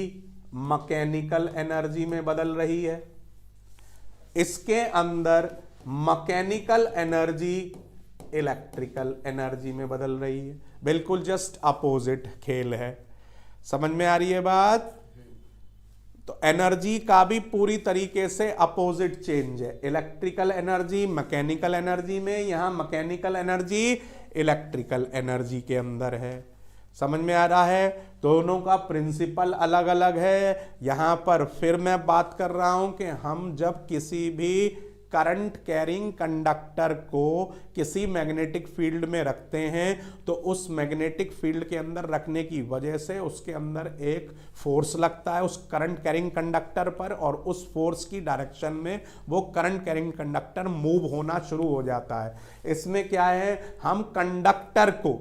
S1: मैकेनिकल एनर्जी में बदल रही है, इसके अंदर मैकेनिकल एनर्जी इलेक्ट्रिकल एनर्जी में बदल रही है। बिल्कुल जस्ट अपोजिट खेल है। समझ में आ रही है बात? तो एनर्जी का भी पूरी तरीके से अपोजिट चेंज है। इलेक्ट्रिकल एनर्जी मैकेनिकल एनर्जी में, यहां मैकेनिकल एनर्जी इलेक्ट्रिकल एनर्जी के अंदर है। समझ में आ रहा है? दोनों का प्रिंसिपल अलग अलग है। यहां पर फिर मैं बात कर रहा हूं कि हम जब किसी भी करंट कैरिंग कंडक्टर को किसी मैग्नेटिक फील्ड में रखते हैं तो उस मैग्नेटिक फील्ड के अंदर रखने की वजह से उसके अंदर एक फोर्स लगता है उस करंट कैरिंग कंडक्टर पर, और उस फोर्स की डायरेक्शन में वो करंट कैरिंग कंडक्टर मूव होना शुरू हो जाता है। इसमें क्या है, हम कंडक्टर को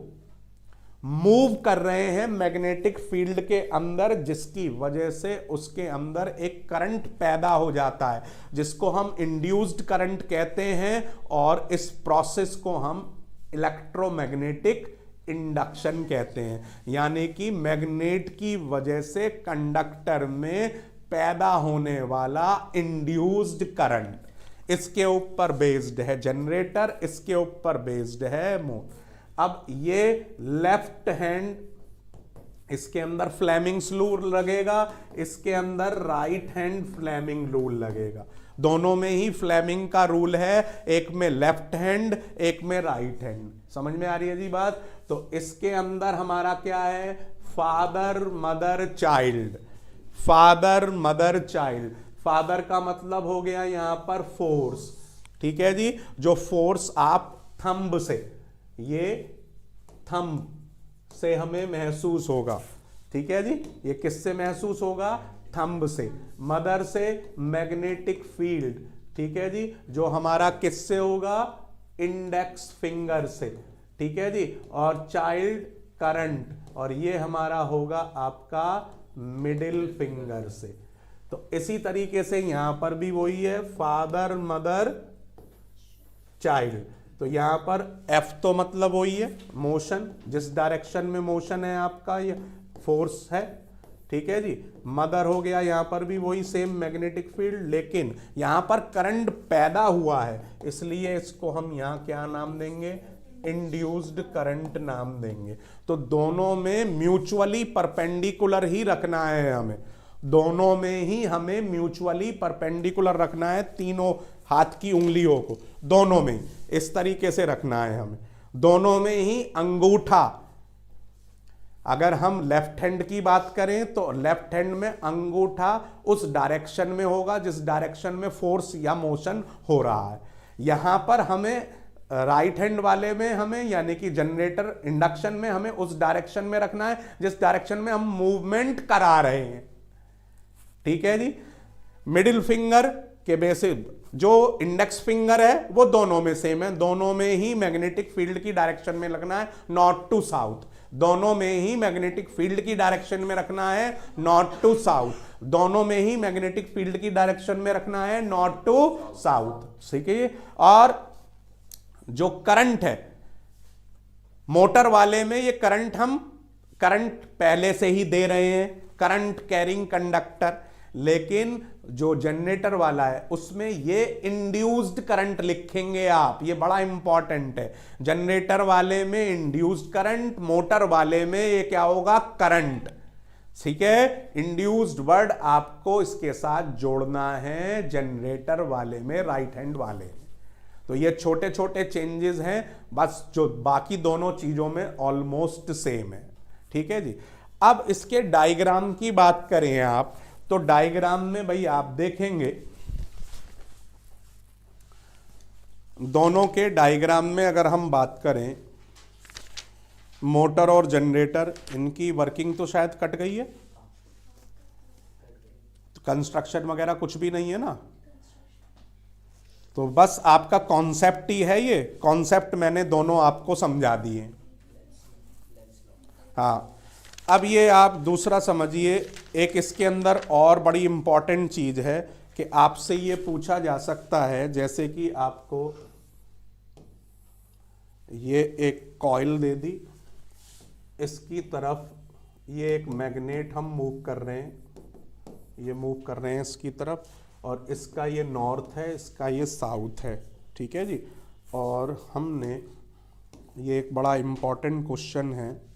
S1: मूव कर रहे हैं मैग्नेटिक फील्ड के अंदर, जिसकी वजह से उसके अंदर एक करंट पैदा हो जाता है जिसको हम इंड्यूस्ड करंट कहते हैं, और इस प्रोसेस को हम इलेक्ट्रोमैग्नेटिक इंडक्शन कहते हैं। यानी कि मैग्नेट की वजह से कंडक्टर में पैदा होने वाला इंड्यूस्ड करंट। इसके ऊपर बेस्ड है जनरेटर, इसके ऊपर बेस्ड है मोटर। अब ये लेफ्ट हैंड, इसके अंदर फ्लेमिंग्स रूल लगेगा, इसके अंदर राइट हैंड फ्लेमिंग रूल लगेगा। दोनों में ही फ्लेमिंग का रूल है, एक में लेफ्ट हैंड एक में राइट हैंड। समझ में आ रही है जी बात? तो इसके अंदर हमारा क्या है, father mother child. Father mother child, father का मतलब हो गया यहां पर फोर्स, ठीक है जी, जो फोर्स आप थंब से, ये थंब से हमें महसूस होगा, ठीक है जी, ये किससे महसूस होगा, थंब से। मदर से मैग्नेटिक फील्ड, ठीक है जी, जो हमारा किससे होगा, इंडेक्स फिंगर से, ठीक है जी, और चाइल्ड करंट, और ये हमारा होगा आपका मिडिल फिंगर से। तो इसी तरीके से यहां पर भी वही है, फादर मदर चाइल्ड। तो यहां पर F तो मतलब वही है मोशन, जिस डायरेक्शन में मोशन है आपका ये फोर्स है, ठीक है जी। मदर हो गया, यहां पर भी वही सेम मैग्नेटिक फील्ड, लेकिन यहां पर करंट पैदा हुआ है, इसलिए इसको हम यहां क्या नाम देंगे, इंड्यूस्ड करंट नाम देंगे। तो दोनों में म्यूचुअली परपेंडिकुलर ही रखना है हमें, दोनों में ही हमें म्यूचुअली परपेंडिकुलर रखना है, तीनों हाथ की उंगलियों को दोनों में इस तरीके से रखना है हमें। दोनों में ही अंगूठा, अगर हम लेफ्ट हैंड की बात करें तो लेफ्ट हैंड में अंगूठा उस डायरेक्शन में होगा जिस डायरेक्शन में फोर्स या मोशन हो रहा है। यहां पर हमें राइट हैंड वाले में हमें, यानी कि जनरेटर इंडक्शन में, हमें उस डायरेक्शन में रखना है जिस डायरेक्शन में हम मूवमेंट करा रहे हैं, ठीक है जी। मिडिल फिंगर के बेसिस जो इंडेक्स फिंगर है वो दोनों में सेम है, दोनों में ही मैग्नेटिक फील्ड की डायरेक्शन में लगना है, नॉर्थ टू साउथ। दोनों में ही मैग्नेटिक फील्ड की डायरेक्शन में रखना है, नॉर्थ टू साउथ। दोनों में ही मैग्नेटिक फील्ड की डायरेक्शन में रखना है, नॉर्थ टू साउथ, ठीक है। और जो करंट है मोटर वाले में, ये करंट हम करंट पहले से ही दे रहे हैं, करंट कैरिंग कंडक्टर, लेकिन जो जनरेटर वाला है उसमें ये इंड्यूस्ड करंट लिखेंगे आप, ये बड़ा इंपॉर्टेंट है। जनरेटर वाले में इंड्यूस्ड करंट, मोटर वाले में ये क्या होगा, करंट। ठीक है, इंड्यूस्ड वर्ड आपको इसके साथ जोड़ना है जनरेटर वाले में, राइट हैंड वाले में। तो ये छोटे छोटे चेंजेस हैं बस, जो बाकी दोनों चीजों में ऑलमोस्ट सेम है। ठीक है जी। अब इसके डायग्राम की बात करें आप, तो डायग्राम में भाई आप देखेंगे दोनों के डायग्राम में अगर हम बात करें, मोटर और जनरेटर, इनकी वर्किंग तो शायद कट गई है, कंस्ट्रक्शन वगैरह कुछ भी नहीं है ना, तो बस आपका कॉन्सेप्ट ही है। ये कॉन्सेप्ट मैंने दोनों आपको समझा दिए। हाँ, अब ये आप दूसरा समझिए, एक इसके अंदर और बड़ी इंपॉर्टेंट चीज है कि आपसे ये पूछा जा सकता है, जैसे कि आपको ये एक कॉइल दे दी, इसकी तरफ ये एक मैग्नेट हम मूव कर रहे हैं, ये मूव कर रहे हैं इसकी तरफ, और इसका ये नॉर्थ है, इसका ये साउथ है। ठीक है जी। और हमने ये एक बड़ा इंपॉर्टेंट क्वेश्चन है,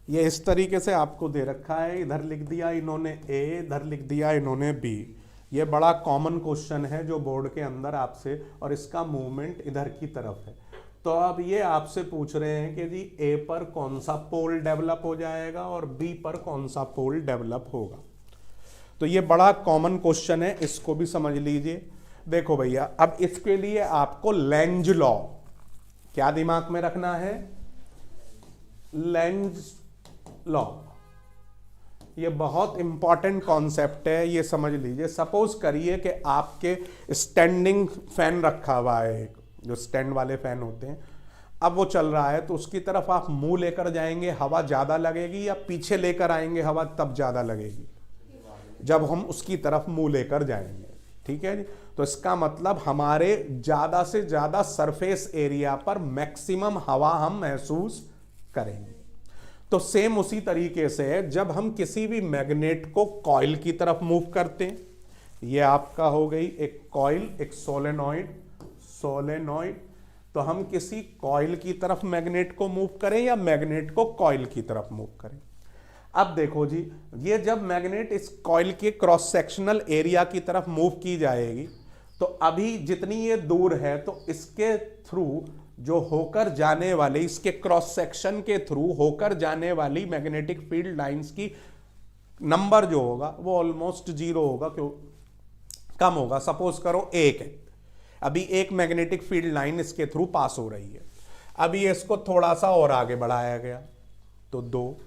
S1: ये इस तरीके से आपको दे रखा है, इधर लिख दिया इन्होंने ए, इधर लिख दिया इन्होंने बी। ये बड़ा कॉमन क्वेश्चन है जो बोर्ड के अंदर आपसे, और इसका मूवमेंट इधर की तरफ है। तो अब ये आपसे पूछ रहे हैं कि जी ए पर कौन सा पोल डेवलप हो जाएगा और बी पर कौन सा पोल डेवलप होगा। तो ये बड़ा कॉमन क्वेश्चन है, इसको भी समझ लीजिए। देखो भैया, अब इसके लिए आपको लेंज लॉ क्या दिमाग में रखना है, लेंज लॉ। ये बहुत इंपॉर्टेंट कॉन्सेप्ट है, ये समझ लीजिए। सपोज करिए कि आपके स्टैंडिंग फैन रखा हुआ है, एक जो स्टैंड वाले फैन होते हैं, अब वो चल रहा है, तो उसकी तरफ आप मुंह लेकर जाएंगे हवा ज्यादा लगेगी, या पीछे लेकर आएंगे हवा तब ज्यादा लगेगी, जब हम उसकी तरफ मुंह लेकर जाएंगे। ठीक है जी। तो इसका मतलब हमारे ज्यादा से ज्यादा सरफेस एरिया पर मैक्सिमम हवा हम महसूस करेंगे। तो सेम उसी तरीके से जब हम किसी भी मैग्नेट को कॉइल की तरफ मूव करते हैं, ये आपका हो गई एक कॉइल, एक सोलेनॉइड, तो हम किसी कॉइल की तरफ मैग्नेट को मूव करें या मैग्नेट को कॉइल की तरफ मूव करें। अब देखो जी, ये जब मैग्नेट इस कॉइल के क्रॉस सेक्शनल एरिया की तरफ मूव की जाएगी, तो अभी जितनी ये दूर है, तो इसके थ्रू जो होकर जाने वाली, इसके क्रॉस सेक्शन के थ्रू होकर जाने वाली मैग्नेटिक फील्ड लाइंस की नंबर जो होगा वो ऑलमोस्ट 0 होगा, क्यों कम होगा। सपोज करो 1 है, अभी एक मैग्नेटिक फील्ड लाइन इसके थ्रू पास हो रही है, अभी इसको थोड़ा सा और आगे बढ़ाया गया तो 2,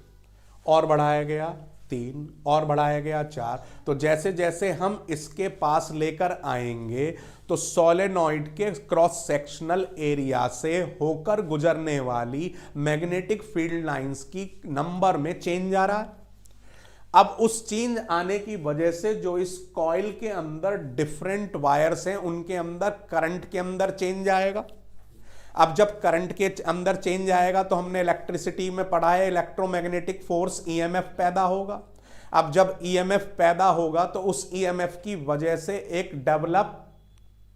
S1: और बढ़ाया गया 3, और बढ़ाया गया 4। तो जैसे जैसे हम इसके पास लेकर आएंगे, तो सोलेनॉइड के क्रॉस सेक्शनल एरिया से होकर गुजरने वाली मैग्नेटिक फील्ड लाइंस की नंबर में चेंज आ रहा है। अब उस चेंज आने की वजह से जो इस कॉइल के अंदर डिफरेंट वायर्स हैं, उनके अंदर करंट के अंदर चेंज आएगा। अब जब करंट के अंदर चेंज आएगा, तो हमने इलेक्ट्रिसिटी में पढ़ा है, इलेक्ट्रोमैग्नेटिक फोर्स ईएमएफ पैदा होगा। अब जब ईएमएफ पैदा होगा, तो उस ईएमएफ की वजह से एक डेवलप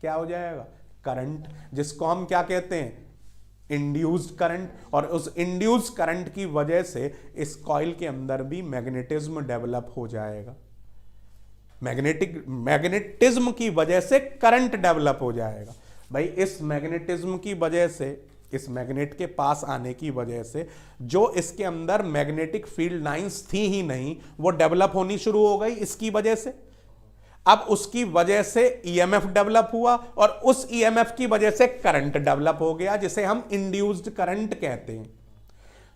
S1: क्या हो जाएगा, करंट, जिसको हम क्या कहते हैं, इंड्यूस्ड करंट। और उस इंड्यूस्ड करंट की वजह से इस कॉइल के अंदर भी मैग्नेटिज्म डेवलप हो जाएगा। मैग्नेटिज्म की वजह से करंट डेवलप हो जाएगा। भाई इस मैग्नेटिज्म की वजह से, इस मैग्नेट के पास आने की वजह से जो इसके अंदर मैग्नेटिक फील्ड लाइंस थी ही नहीं, वो डेवलप होनी शुरू हो गई इसकी वजह से। अब उसकी वजह से ईएमएफ डेवलप हुआ, और उस ईएमएफ की वजह से करंट डेवलप हो गया, जिसे हम इंड्यूस्ड करंट कहते हैं।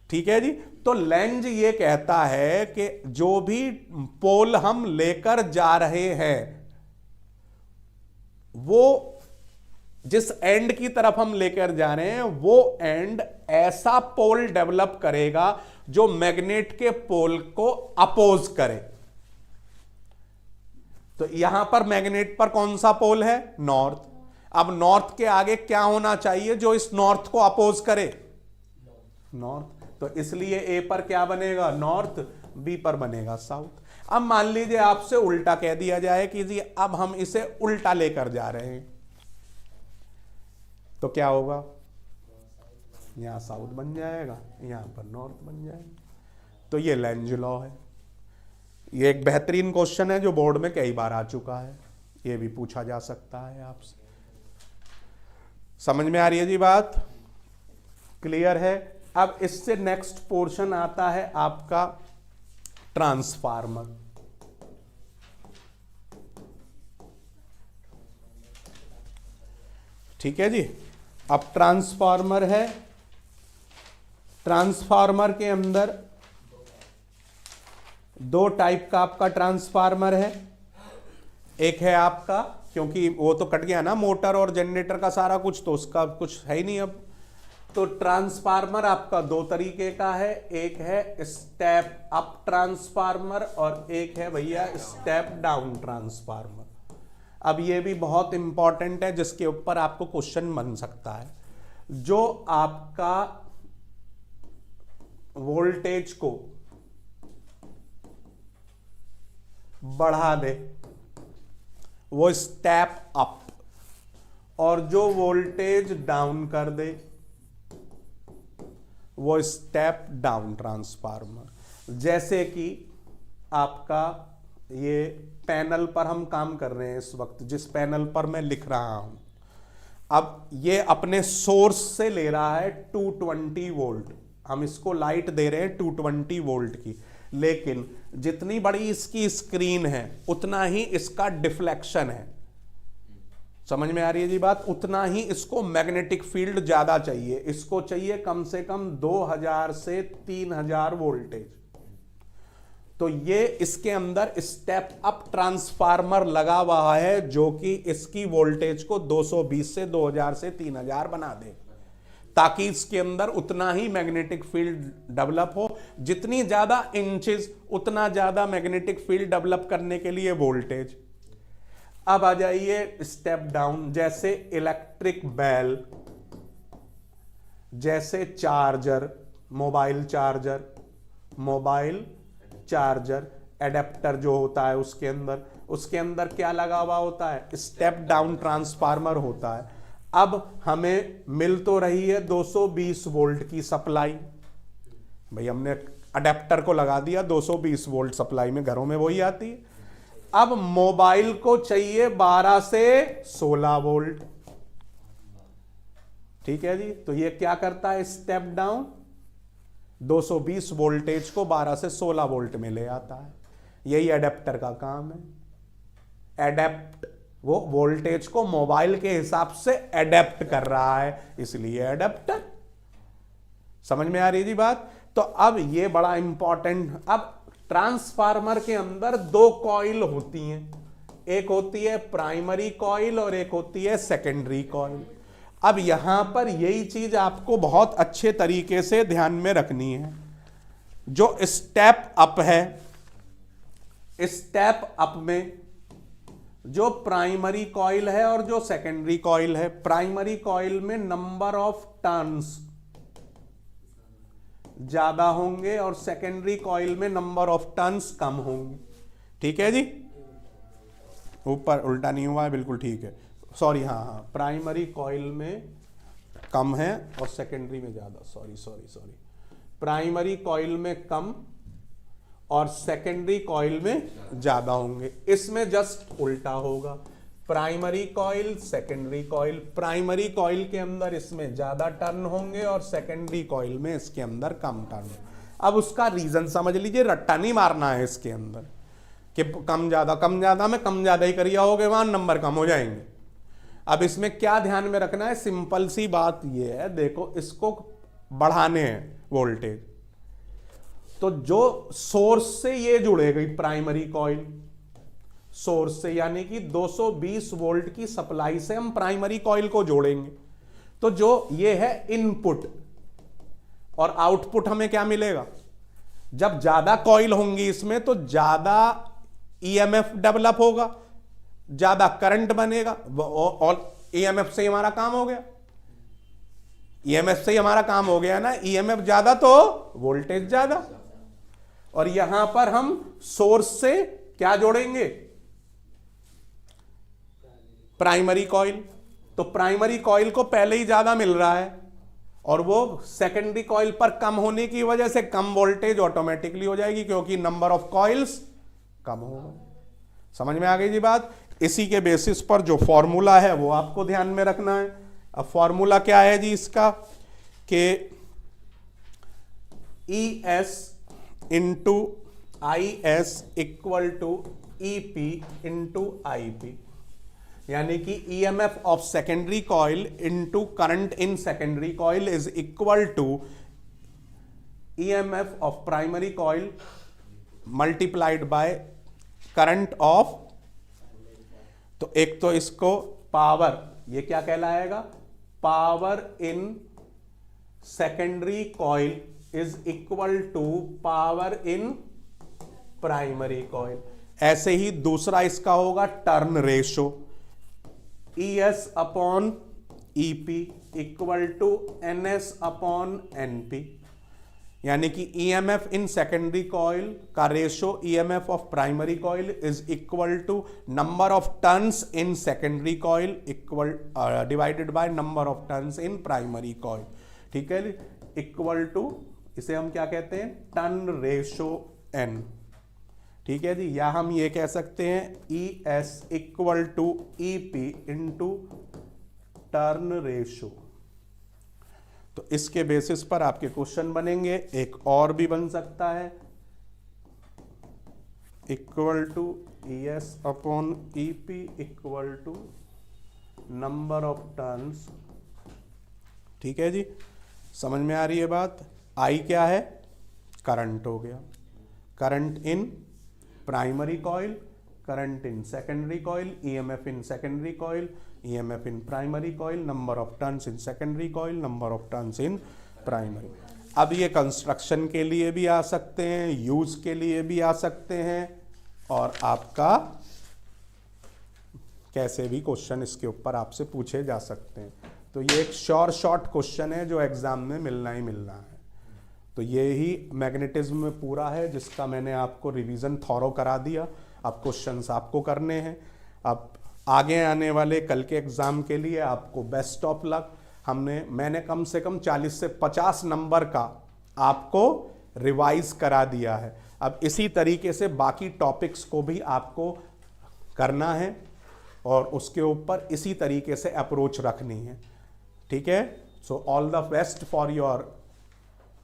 S1: ठीक है जी। तो लेंज ये कहता है कि जो भी पोल हम लेकर जा रहे हैं, वो जिस एंड की तरफ हम लेकर जा रहे हैं वो एंड ऐसा पोल डेवलप करेगा जो मैग्नेट के पोल को अपोज करे। तो यहां पर मैग्नेट पर कौन सा पोल है? नॉर्थ। अब नॉर्थ के आगे क्या होना चाहिए जो इस नॉर्थ को अपोज करे? नॉर्थ। तो इसलिए ए पर क्या बनेगा? नॉर्थ। बी पर बनेगा साउथ। अब मान लीजिए आपसे उल्टा कह दिया जाए कि जी अब हम इसे उल्टा लेकर जा रहे हैं, तो क्या होगा? यहां साउथ बन जाएगा, यहां पर नॉर्थ बन जाएगा। तो ये लेंज लॉ है। ये एक बेहतरीन क्वेश्चन है जो बोर्ड में कई बार आ चुका है, ये भी पूछा जा सकता है आपसे। समझ में आ रही है जी बात? क्लियर है? अब इससे नेक्स्ट पोर्शन आता है आपका ट्रांसफार्मर। ठीक है जी। अब ट्रांसफार्मर है। ट्रांसफार्मर के अंदर दो टाइप का आपका ट्रांसफार्मर है। एक है आपका, क्योंकि वो तो कट गया ना मोटर और जनरेटर का सारा कुछ, तो उसका कुछ है ही नहीं अब। तो ट्रांसफार्मर आपका दो तरीके का है, एक है स्टेप अप ट्रांसफार्मर और एक है भैया स्टेप डाउन ट्रांसफार्मर। अब ये भी बहुत इंपॉर्टेंट है जिसके ऊपर आपको क्वेश्चन बन सकता है। जो आपका वोल्टेज को बढ़ा दे वो स्टेप अप, और जो वोल्टेज डाउन कर दे वो स्टेप डाउन ट्रांसफार्मर। जैसे कि आपका ये पैनल पर हम काम कर रहे हैं इस वक्त, जिस पैनल पर मैं लिख रहा हूं, अब ये अपने सोर्स से ले रहा है 220 वोल्ट। हम इसको लाइट दे रहे हैं 220 वोल्ट की, लेकिन जितनी बड़ी इसकी स्क्रीन है उतना ही इसका डिफ्लेक्शन है। समझ में आ रही है जी बात? उतना ही इसको मैग्नेटिक फील्ड ज्यादा चाहिए। इसको चाहिए कम से कम 2000 से 3000 वोल्टेज। तो ये इसके अंदर स्टेप अप ट्रांसफार्मर लगा हुआ है जो कि इसकी वोल्टेज को 220 से 2000 से 3000 बना दे, ताकि इसके अंदर उतना ही मैग्नेटिक फील्ड डेवलप हो। जितनी ज्यादा इंचेस उतना ज्यादा मैग्नेटिक फील्ड डेवलप करने के लिए वोल्टेज। अब आ जाइए स्टेप डाउन। जैसे इलेक्ट्रिक बेल, जैसे चार्जर, मोबाइल चार्जर एडेप्टर जो होता है उसके अंदर क्या लगा हुआ होता है? स्टेप डाउन ट्रांसफार्मर होता है। अब हमें मिल तो रही है 220 वोल्ट की सप्लाई, भाई हमने अडेप्टर को लगा दिया 220 वोल्ट सप्लाई में, घरों में वही आती है। अब मोबाइल को चाहिए 12 से 16 वोल्ट। ठीक है जी। तो ये क्या करता है? स्टेप डाउन 220 वोल्टेज को 12 से 16 वोल्ट में ले आता है। यही एडेप्टर का काम है। एडेप्ट, वो वोल्टेज को मोबाइल के हिसाब से एडेप्ट कर रहा है, इसलिए एडेप्टर। समझ में आ रही जी बात? तो अब ये बड़ा इंपॉर्टेंट। अब ट्रांसफार्मर के अंदर दो कॉइल होती हैं, एक होती है प्राइमरी कॉइल और एक होती है सेकेंडरी कॉइल। अब यहां पर यही चीज आपको बहुत अच्छे तरीके से ध्यान में रखनी है। जो स्टेप अप है, स्टेप अप में जो प्राइमरी कॉइल है और जो सेकेंडरी कॉइल है, प्राइमरी कॉइल में नंबर ऑफ टर्न्स ज्यादा होंगे और सेकेंडरी कॉइल में नंबर ऑफ टर्न्स कम होंगे। ठीक है जी? ऊपर उल्टा नहीं हुआ है, बिल्कुल ठीक है। सॉरी, हाँ, प्राइमरी कॉइल में कम है और सेकेंडरी में ज्यादा। सॉरी, प्राइमरी कॉइल में कम और सेकेंडरी कॉइल में ज्यादा होंगे। इसमें जस्ट उल्टा होगा, primary coil secondary coil. Primary coil के अंदर इसमें ज्यादा टर्न होंगे और सेकेंडरी कॉइल में इसके अंदर कम टर्न। अब उसका रीजन समझ लीजिए, रट्टा नहीं मारना है इसके अंदर कि कम ज्यादा में कम ज्यादा ही करिए होगे, वहां नंबर कम हो जाएंगे। अब इसमें क्या ध्यान में रखना है? सिंपल सी बात यह है, देखो इसको बढ़ाने हैं वोल्टेज, तो जो सोर्स से ये जुड़ेगी प्राइमरी कॉइल, सोर्स से, यानी कि 220 वोल्ट की सप्लाई से हम प्राइमरी कॉइल को जोड़ेंगे। तो जो ये है इनपुट, और आउटपुट हमें क्या मिलेगा? जब ज्यादा कॉइल होंगी इसमें तो ज्यादा ईएमएफ डेवलप होगा, ज्यादा करंट बनेगा, और ईएमएफ से हमारा काम हो गया। ईएमएफ से हमारा काम हो गया ना, ईएमएफ ज्यादा तो वोल्टेज ज्यादा। और यहां पर हम सोर्स से क्या जोड़ेंगे? Primary coil. तो प्राइमरी कॉइल को पहले ही ज्यादा मिल रहा है, और वो सेकेंडरी कॉइल पर कम होने की वजह से कम वोल्टेज ऑटोमेटिकली हो जाएगी, क्योंकि नंबर ऑफ कॉइल्स कम होगा। समझ में आ गई जी बात? इसी के बेसिस पर जो फॉर्मूला है वो आपको ध्यान में रखना है। अब फॉर्मूला क्या है जी इसका, कि ES into IS equal to EP into IP, यानी कि EMF of secondary coil into current in secondary coil is equal to EMF of primary coil multiplied by current of, तो एक तो इसको पावर, ये क्या कहलाएगा? Power in secondary coil is equal to power in primary coil. ऐसे ही दूसरा इसका होगा turn ratio, ES upon EP equal to NS upon NP, यानी कि EMF इन सेकेंडरी कॉइल का ratio EMF of primary coil is equal to number of turns in secondary coil equal divided by number of turns in primary coil. ठीक है, इक्वल टू, इसे हम क्या कहते हैं? Turn ratio N। ठीक है जी, या हम ये कह सकते हैं ES equal to EP into turn ratio. तो इसके बेसिस पर आपके क्वेश्चन बनेंगे। एक और भी बन सकता है, equal to ES upon EP equal to number of turns. ठीक है जी, समझ में आ रही है बात? I क्या है? करंट हो गया, current in primary coil, current in secondary coil, EMF in secondary coil, EMF in primary coil, number of turns in secondary coil, number of turns in primary. अब ये कंस्ट्रक्शन के लिए भी आ सकते हैं, यूज के लिए भी आ सकते हैं, और आपका कैसे भी क्वेश्चन इसके ऊपर आपसे पूछे जा सकते हैं। तो ये एक शॉर्ट क्वेश्चन है जो एग्जाम में मिलना ही मिलना है। तो ये ही मैग्नेटिज्म में पूरा है, जिसका मैंने आपको रिवीजन थॉरो करा दिया। अब क्वेश्चंस आपको करने हैं। अब आगे आने वाले कल के एग्जाम के लिए आपको बेस्ट ऑफ लक। मैंने कम से कम 40 से 50 नंबर का आपको रिवाइज करा दिया है। अब इसी तरीके से बाकी टॉपिक्स को भी आपको करना है, और उसके ऊपर इसी तरीके से अप्रोच रखनी है। ठीक है, so all the best for your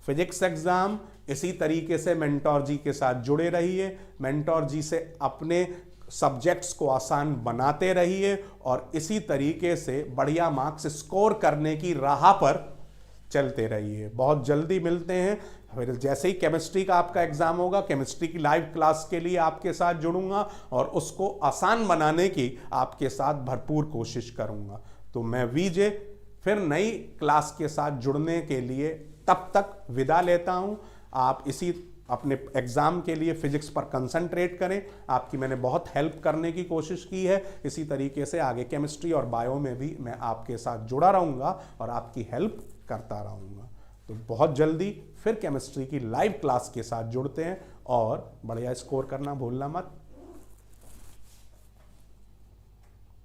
S1: physics exam. इसी तरीके से मेंटोर जी के साथ जुड़े रहिए, मेंटोर जी से अपने सब्जेक्ट्स को आसान बनाते रहिए, और इसी तरीके से बढ़िया मार्क्स स्कोर करने की राह पर चलते रहिए। बहुत जल्दी मिलते हैं। फिर जैसे ही केमिस्ट्री का आपका एग्जाम होगा, केमिस्ट्री की लाइव क्लास के लिए आपके साथ जुड़ूंगा, और उसको आसान बनाने की आपके साथ भरपूर कोशिश करूंगा। तो मैं विजय फिर नई क्लास के साथ जुड़ने के लिए तब तक विदा लेता हूं। आप इसी अपने एग्जाम के लिए फिजिक्स पर कंसंट्रेट करें। आपकी मैंने बहुत हेल्प करने की कोशिश की है। इसी तरीके से आगे केमिस्ट्री और बायो में भी मैं आपके साथ जुड़ा रहूंगा और आपकी हेल्प करता रहूंगा। तो बहुत जल्दी फिर केमिस्ट्री की लाइव क्लास के साथ जुड़ते हैं, और बढ़िया स्कोर करना भूलना मत।